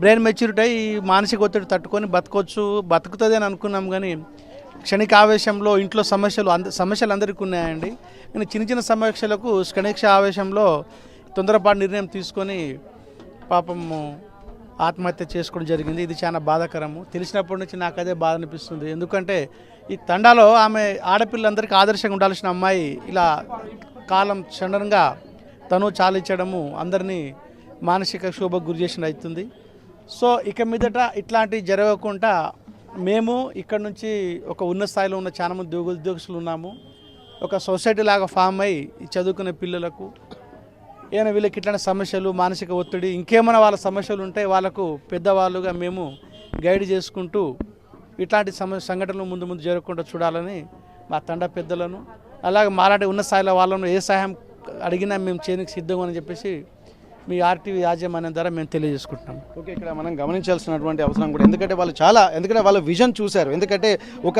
బ్రెయిన్ మెచ్యూరిటీ అయ్యి మానసిక ఒత్తిడి తట్టుకొని బతుకుతుంది అని అనుకున్నాం. కానీ క్షణిక ఆవేశంలో ఇంట్లో సమస్యలు అందరికీ ఉన్నాయండి. కానీ చిన్న చిన్న సమస్యలకు క్షణిక ఆవేశంలో తొందరపాటు నిర్ణయం తీసుకొని పాపము ఆత్మహత్య చేసుకోవడం జరిగింది. ఇది చాలా బాధాకరము. తెలిసినప్పటి నుంచి నాకు అదే బాధ అనిపిస్తుంది. ఎందుకంటే ఈ తండాలో ఆమె ఆడపిల్లలందరికీ ఆదర్శంగా ఉండాల్సిన అమ్మాయి ఇలా కాలం క్షణంగా తను చాలించడము అందరినీ మానసిక శోభకు గురి చేసిన అవుతుంది. సో ఇక మీదట ఇట్లాంటివి జరగకుండా మేము ఇక్కడ నుంచి ఒక ఉన్నత స్థాయిలో ఉన్న చాలా మంది ఉద్యోగస్తులు ఉన్నాము. ఒక సొసైటీ లాగా ఫామ్ అయ్యి చదువుకునే పిల్లలకు ఏమైనా వీళ్ళకి ఇట్లాంటి సమస్యలు, మానసిక ఒత్తిడి, ఇంకేమైనా వాళ్ళ సమస్యలు ఉంటే వాళ్ళకు పెద్దవాళ్ళుగా మేము గైడ్ చేసుకుంటూ ఇట్లాంటి సంఘటనలు ముందు జరగకుండా చూడాలని మా తండా పెద్దలను, అలాగే మాలాంటి ఉన్న స్థాయిలో వాళ్ళను ఏ సహాయం అడిగినా మేము చేయడానికి సిద్ధం అని చెప్పేసి మీ ఆర్టీవీ యాజమాన్యం ద్వారా మేము తెలియజేసుకుంటున్నాం. ఓకే, ఇక్కడ మనం గమనించాల్సినటువంటి అవసరం కూడా, ఎందుకంటే వాళ్ళ విజన్ చూశారు. ఎందుకంటే ఒక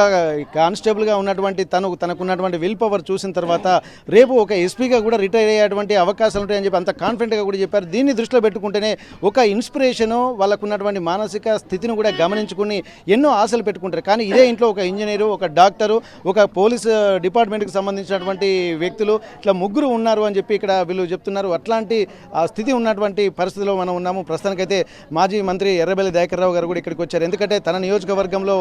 కానిస్టేబుల్గా ఉన్నటువంటి తనకున్నటువంటి విల్ పవర్ చూసిన తర్వాత రేపు ఒక ఎస్పీగా కూడా రిటైర్ అయ్యేటువంటి అవకాశాలు ఉంటాయని చెప్పి అంత కాన్ఫిడెంట్గా కూడా చెప్పారు. దీన్ని దృష్టిలో పెట్టుకుంటేనే ఒక ఇన్స్పిరేషను, వాళ్ళకున్నటువంటి మానసిక స్థితిని కూడా గమనించుకుని ఎన్నో ఆశలు పెట్టుకుంటారు. కానీ ఇదే ఇంట్లో ఒక ఇంజనీరు, ఒక డాక్టరు, ఒక పోలీస్ డిపార్ట్మెంట్కి సంబంధించినటువంటి వ్యక్తులు ఇట్లా ముగ్గురు ఉన్నారు అని చెప్పి ఇక్కడ వీళ్ళు చెప్తున్నారు. అట్లాంటి స్థితి ఉన్నటువంటి పరిస్థితిలో మనం ఉన్నాము. ప్రస్తుతానికైతే మాజీ మంత్రి ఎర్రబెల్లి దయాకర్ రావు గారు కూడా ఇక్కడికి వచ్చారు. ఎందుకంటే తన నియోజకవర్గంలో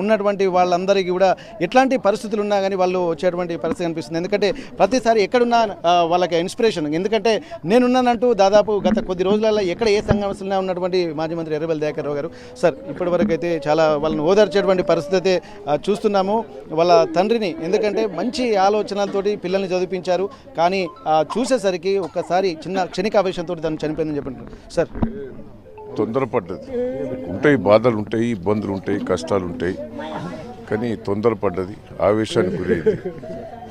ఉన్నటువంటి వాళ్ళందరికీ కూడా ఎట్లాంటి పరిస్థితులు ఉన్నా కానీ వాళ్ళు వచ్చేటువంటి పరిస్థితి కనిపిస్తుంది. ఎందుకంటే ప్రతిసారి ఎక్కడున్నా వాళ్ళకి ఇన్స్పిరేషన్. ఎందుకంటే నేనున్నానంటూ దాదాపు గత కొద్ది రోజులలో ఎక్కడ ఏ సంఘటన ఉన్నటువంటి మాజీ మంత్రి ఎర్రబెల్లి దయాకర్ రావు గారు సార్ ఇప్పటివరకు అయితే చాలా వాళ్ళని ఓదార్చేటువంటి పరిస్థితి అయితే చూస్తున్నాము. వాళ్ళ తండ్రిని ఎందుకంటే మంచి ఆలోచనలతోటి పిల్లల్ని చదివించారు, కానీ చూసేసరికి ఒక్కసారి చిన్న క్షణికావేశంతో తను చనిపోయిందని చెప్పండి సార్. తొందరపడ్డది ఉంటాయి, బాధలు ఉంటాయి, ఇబ్బందులు ఉంటాయి, కష్టాలు ఉంటాయి, కానీ తొందరపడ్డది, ఆవేశానికి గురైంది.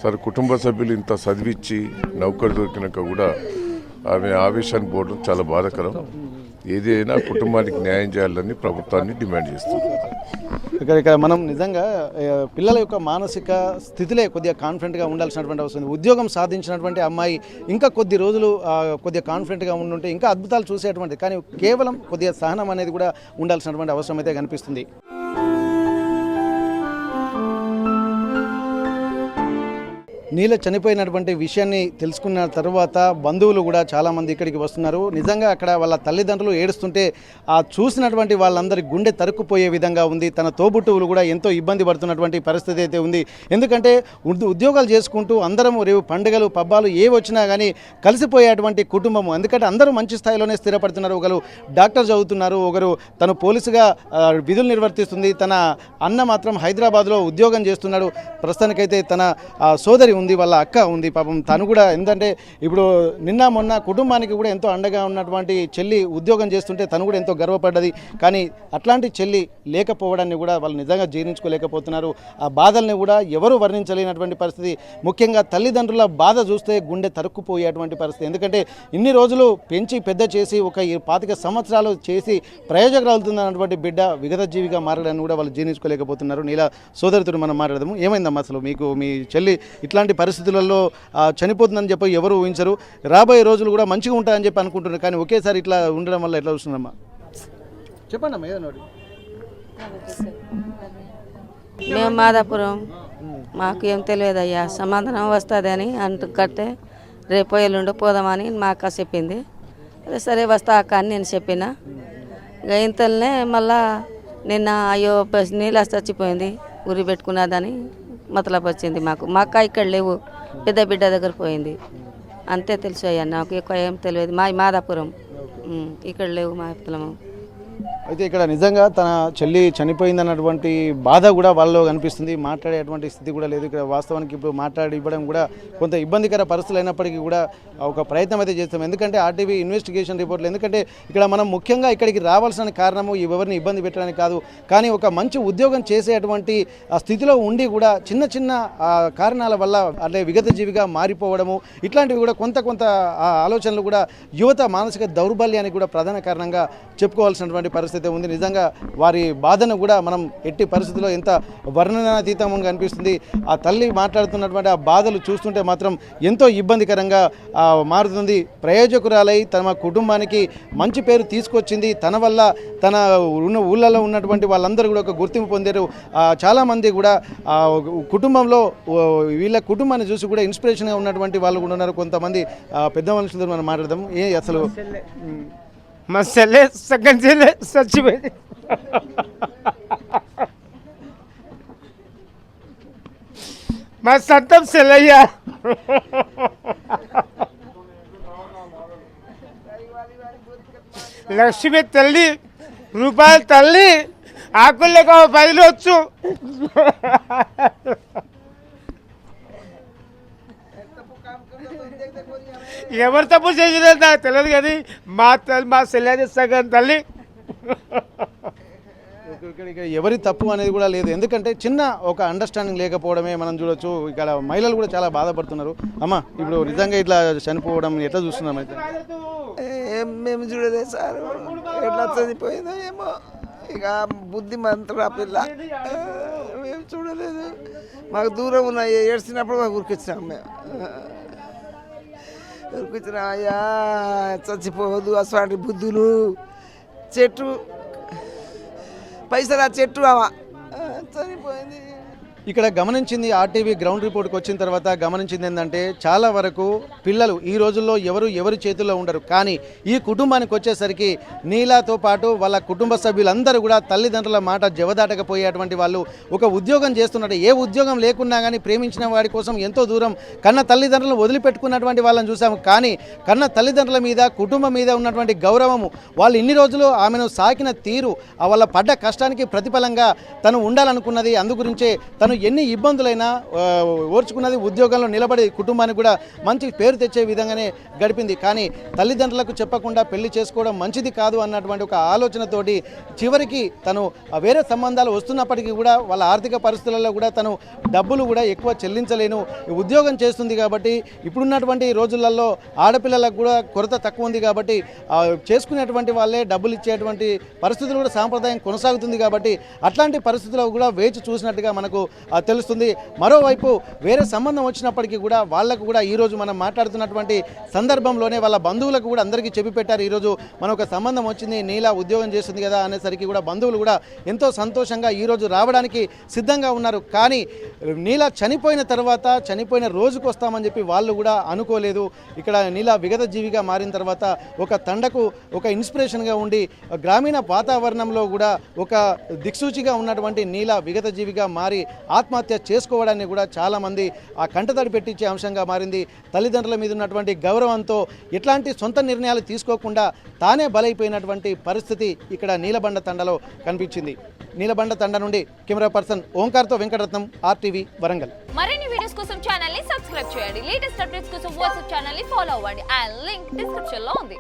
సరే కుటుంబ సభ్యులు ఇంత చదివించి నౌకరు దొరికినాక కూడా ఆమె ఆవేశానికి పోవడం చాలా బాధాకరం. ఏదైనా కుటుంబానికి న్యాయం చేయాలని ప్రభుత్వాన్ని డిమాండ్ చేస్తుంది. ఇక్కడ మనం నిజంగా పిల్లల యొక్క మానసిక స్థితిలే కొద్దిగా కాన్ఫిడెంట్గా ఉండాల్సినటువంటి అవసరం ఉంది. ఉద్యోగం సాధించినటువంటి అమ్మాయి ఇంకా కొద్ది రోజులు కొద్దిగా కాన్ఫిడెంట్గా ఉండుంటే ఇంకా అద్భుతాలు చూసేటువంటి, కానీ కేవలం కొద్దిగా సహనం అనేది కూడా ఉండాల్సినటువంటి అవసరం అయితే కనిపిస్తుంది. నీల చనిపోయినటువంటి విషయాన్ని తెలుసుకున్న తర్వాత బంధువులు కూడా చాలామంది ఇక్కడికి వస్తున్నారు. నిజంగా అక్కడ వాళ్ళ తల్లిదండ్రులు ఏడుస్తుంటే ఆ చూసినటువంటి వాళ్ళందరి గుండె తరుక్కుపోయే విధంగా ఉంది. తన తోబుట్టువులు కూడా ఎంతో ఇబ్బంది పడుతున్నటువంటి పరిస్థితి అయితే ఉంది. ఎందుకంటే ఉద్యోగాలు చేసుకుంటూ అందరం రేపు పండుగలు పబ్బాలు ఏవి వచ్చినా కానీ కలిసిపోయేటువంటి కుటుంబము. ఎందుకంటే అందరూ మంచి స్థాయిలోనే స్థిరపడుతున్నారు. ఒకరు డాక్టర్ చదువుతున్నారు, ఒకరు తను పోలీసుగా విధులు నిర్వర్తిస్తుంది, తన అన్న మాత్రం హైదరాబాద్లో ఉద్యోగం చేస్తున్నాడు. ప్రస్తుతానికైతే తన సోదరి ఉంది, వాళ్ళ అక్క ఉంది. పాపం తను కూడా ఎందుకంటే ఇప్పుడు నిన్న మొన్న కుటుంబానికి కూడా ఎంతో అండగా ఉన్నటువంటి చెల్లి ఉద్యోగం చేస్తుంటే తను కూడా ఎంతో గర్వపడ్డది. కానీ అట్లాంటి చెల్లి లేకపోవడాన్ని కూడా వాళ్ళు నిజంగా జీర్ణించుకోలేకపోతున్నారు. ఆ బాధల్ని కూడా ఎవరు వర్ణించలేనటువంటి పరిస్థితి. ముఖ్యంగా తల్లిదండ్రుల బాధ చూస్తే గుండె తరుక్కుపోయేటువంటి పరిస్థితి. ఎందుకంటే ఇన్ని రోజులు పెంచి పెద్ద చేసి ఒక 25 సంవత్సరాలు చేసి ప్రయోజకులవుతున్నటువంటి బిడ్డ విగతజీవిగా మారడాన్ని కూడా వాళ్ళు జీర్ణించుకోలేకపోతున్నారు. నీలా సోదరితో మనం మాట్లాడదాము. ఏమైందమ్మా అసలు మీకు మీ చెల్లి ఇట్లాంటి పరిస్థితులలో చనిపోతుందని చెప్పి ఎవరు ఊహించరు. రాబోయే రోజులు కూడా మంచిగా ఉంటాయని చెప్పి అనుకుంటున్నారు, కానీ ఒకేసారి ఇట్లా ఉండడం వల్ల ఎట్లా వస్తుందమ్మా చెప్పండి అమ్మా. ఏదన్నా మేము మాదాపురం, మాకు ఏం తెలియదు అయ్యా, సమాధానం వస్తుందని అంటుకట్టే రేపు ఎల్లుండి పోదామని మా అక్క చెప్పింది. అదే సరే వస్తా అక్క అని నేను చెప్పిన. ఇక ఇంతలోనే మళ్ళా నిన్న అయ్యో నీళ్ళు చచ్చిపోయింది, ఉరి పెట్టుకున్నదని మతలబ్ వచ్చింది మాకు. మా అక్క ఇక్కడ లేవు, పెద్ద బిడ్డ దగ్గర పోయింది, అంతే తెలుసు అయ్యా. నాకు ఎక్కువ ఏం తెలియదు. మాదాపురం, ఇక్కడ లేవు మా పొలము. అయితే ఇక్కడ నిజంగా తన చెల్లి చనిపోయిందన్నటువంటి బాధ కూడా వాళ్ళలో కనిపిస్తుంది. మాట్లాడేటువంటి స్థితి కూడా లేదు. ఇక్కడ వాస్తవానికి ఇప్పుడు మాట్లాడి ఇవ్వడం కూడా కొంత ఇబ్బందికర పరిస్థితులు అయినప్పటికీ కూడా ఒక ప్రయత్నం అయితే చేస్తాం. ఎందుకంటే ఆర్టీవీ ఇన్వెస్టిగేషన్ రిపోర్ట్లు, ఎందుకంటే ఇక్కడ మనం ముఖ్యంగా ఇక్కడికి రావాల్సిన కారణము ఎవరిని ఇబ్బంది పెట్టడానికి కాదు, కానీ ఒక మంచి ఉద్యోగం చేసేటువంటి ఆ స్థితిలో ఉండి కూడా చిన్న చిన్న కారణాల వల్ల అంటే విగతజీవిగా మారిపోవడము, ఇట్లాంటివి కూడా కొంత ఆలోచనలు కూడా యువత మానసిక దౌర్బల్యానికి కూడా ప్రధాన కారణంగా చెప్పుకోవాల్సినటువంటి పరిస్థితి ఉంది. నిజంగా వారి బాధను కూడా మనం ఎట్టి పరిస్థితుల్లో ఎంత వర్ణనాతీతంగా కనిపిస్తుంది. ఆ తల్లి మాట్లాడుతున్నటువంటి ఆ బాధలు చూస్తుంటే మాత్రం ఎంతో ఇబ్బందికరంగా మారుతుంది. ప్రయోజకురాలై తన కుటుంబానికి మంచి పేరు తీసుకొచ్చింది. తన వల్ల తన ఊళ్ళలో ఉన్నటువంటి వాళ్ళందరూ కూడా ఒక గుర్తింపు పొందారు. చాలామంది కూడా కుటుంబంలో వీళ్ళ కుటుంబాన్ని చూసి కూడా ఇన్స్పిరేషన్గా ఉన్నటువంటి వాళ్ళు కూడా ఉన్నారు. కొంతమంది పెద్ద మనుషులతో మనం మాట్లాడదాం. అసలు మా చెల్లె సగం చెల్లె చచ్చిపోయింది. మా సొంతం చెల్లయ్య. లక్ష్మి తల్లి, రూపాయల తల్లి, ఆకుల్లోకి 10 వచ్చు. ఎవరు తప్పు చేసినా నాకు తెలియదు, కానీ మా చెల్లె సగం తల్లి. ఎవరి తప్పు అనేది కూడా లేదు. ఎందుకంటే చిన్న ఒక అండర్స్టాండింగ్ లేకపోవడమే మనం చూడొచ్చు. ఇక్కడ మహిళలు కూడా చాలా బాధపడుతున్నారు. అమ్మ ఇప్పుడు నిజంగా ఇట్లా చనిపోవడం ఎట్లా చూస్తున్నాం? అయితే మేము చూడలేదు సార్, ఎట్లా చనిపోయిందో ఏమో. ఇక బుద్ధి మంత్రుడు ఆ పిల్ల, మేము చూడలేదు. మాకు దూరం ఉన్నాయి, ఏడ్చినప్పుడు మాకు ఉరికిచ్చినాం. మేము ఉరికిచ్చినా అయ్యా చచ్చిపోవద్దు, అసలు బుద్ధులు. చెట్టు పైసలు, ఆ చెట్టు చనిపోయింది. ఇక్కడ గమనించింది ఆర్టీవీ గ్రౌండ్ రిపోర్ట్కి వచ్చిన తర్వాత గమనించింది ఏంటంటే చాలా వరకు పిల్లలు ఈ రోజుల్లో ఎవరి చేతుల్లో ఉండరు. కానీ ఈ కుటుంబానికి వచ్చేసరికి నీలాతో పాటు వాళ్ళ కుటుంబ సభ్యులందరూ కూడా తల్లిదండ్రుల మాట జవదాటకపోయేటువంటి వాళ్ళు ఒక ఉద్యోగం చేస్తున్నట్టు, ఏ ఉద్యోగం లేకున్నా కానీ ప్రేమించిన వాడి కోసం ఎంతో దూరం కన్న తల్లిదండ్రులను వదిలిపెట్టుకున్నటువంటి వాళ్ళని చూసాము. కానీ కన్న తల్లిదండ్రుల మీద కుటుంబం మీద ఉన్నటువంటి గౌరవము, వాళ్ళు ఇన్ని రోజులు ఆమెను సాకిన తీరు, వాళ్ళ పడ్డ కష్టానికి ప్రతిఫలంగా తను ఉండాలనుకున్నది, అందుగురించే తను ఎన్ని ఇబ్బందులైనా ఓర్చుకున్నది, ఉద్యోగంలో నిలబడి కుటుంబానికి కూడా మంచి పేరు తెచ్చే విధంగానే గడిపింది. కానీ తల్లిదండ్రులకు చెప్పకుండా పెళ్లి చేసుకోవడం మంచిది కాదు అన్నటువంటి ఒక ఆలోచనతోటి చివరికి తను వేరే సంబంధాలు వస్తున్నప్పటికీ కూడా వాళ్ళ ఆర్థిక పరిస్థితులలో కూడా తను డబ్బులు కూడా ఎక్కువ చెల్లించలేను, ఉద్యోగం చేస్తుంది కాబట్టి ఇప్పుడున్నటువంటి రోజులలో ఆడపిల్లలకు కూడా కొరత తక్కువ ఉంది కాబట్టి చేసుకునేటువంటి వాళ్ళే డబ్బులు ఇచ్చేటువంటి పరిస్థితులు కూడా సాంప్రదాయం కొనసాగుతుంది కాబట్టి అట్లాంటి పరిస్థితుల్లో కూడా వేచి చూసినట్టుగా మనకు తెలుస్తుంది. మరోవైపు వేరే సంబంధం వచ్చినప్పటికీ కూడా వాళ్ళకు కూడా ఈరోజు మనం మాట్లాడుతున్నటువంటి సందర్భంలోనే వాళ్ళ బంధువులకు కూడా అందరికీ చెప్పి పెట్టారు. ఈరోజు మన ఒక సంబంధం వచ్చింది, నీలా ఉద్యోగం చేస్తుంది కదా అనేసరికి కూడా బంధువులు కూడా ఎంతో సంతోషంగా ఈరోజు రావడానికి సిద్ధంగా ఉన్నారు. కానీ నీలా చనిపోయిన తర్వాత, చనిపోయిన రోజుకు వస్తామని చెప్పి వాళ్ళు కూడా అనుకోలేదు. ఇక్కడ నీలా విగత జీవిగా మారిన తర్వాత ఒక తండకు ఒక ఇన్స్పిరేషన్గా ఉండి గ్రామీణ వాతావరణంలో కూడా ఒక దిక్సూచిగా ఉన్నటువంటి నీలా విగత జీవిగా మారి ఆత్మహత్య చేసుకోవడాన్ని కూడా చాలామంది ఆ కంటతడి పెట్టించే అంశంగా మారింది. తల్లిదండ్రుల మీద ఉన్నటువంటి గౌరవంతో ఎట్లాంటి సొంత నిర్ణయాలు తీసుకోకుండా తానే బలైపోయినటువంటి పరిస్థితి ఇక్కడ నీలబండ తండలో కనిపించింది. నీలబండ తండ నుండి కెమెరా పర్సన్ ఓంకార్తో వెంకటరత్నం, RTV వరంగల్. మరిన్ని వీడియోస్ కోసం ఛానల్ ని సబ్స్క్రైబ్ చేయండి. లేటెస్ట్ అప్డేట్స్ కోసం వాట్సాప్ ఛానల్ ని ఫాలో అవ్వండి. ఆ లింక్ డిస్క్రిప్షన్ లో ఉంది.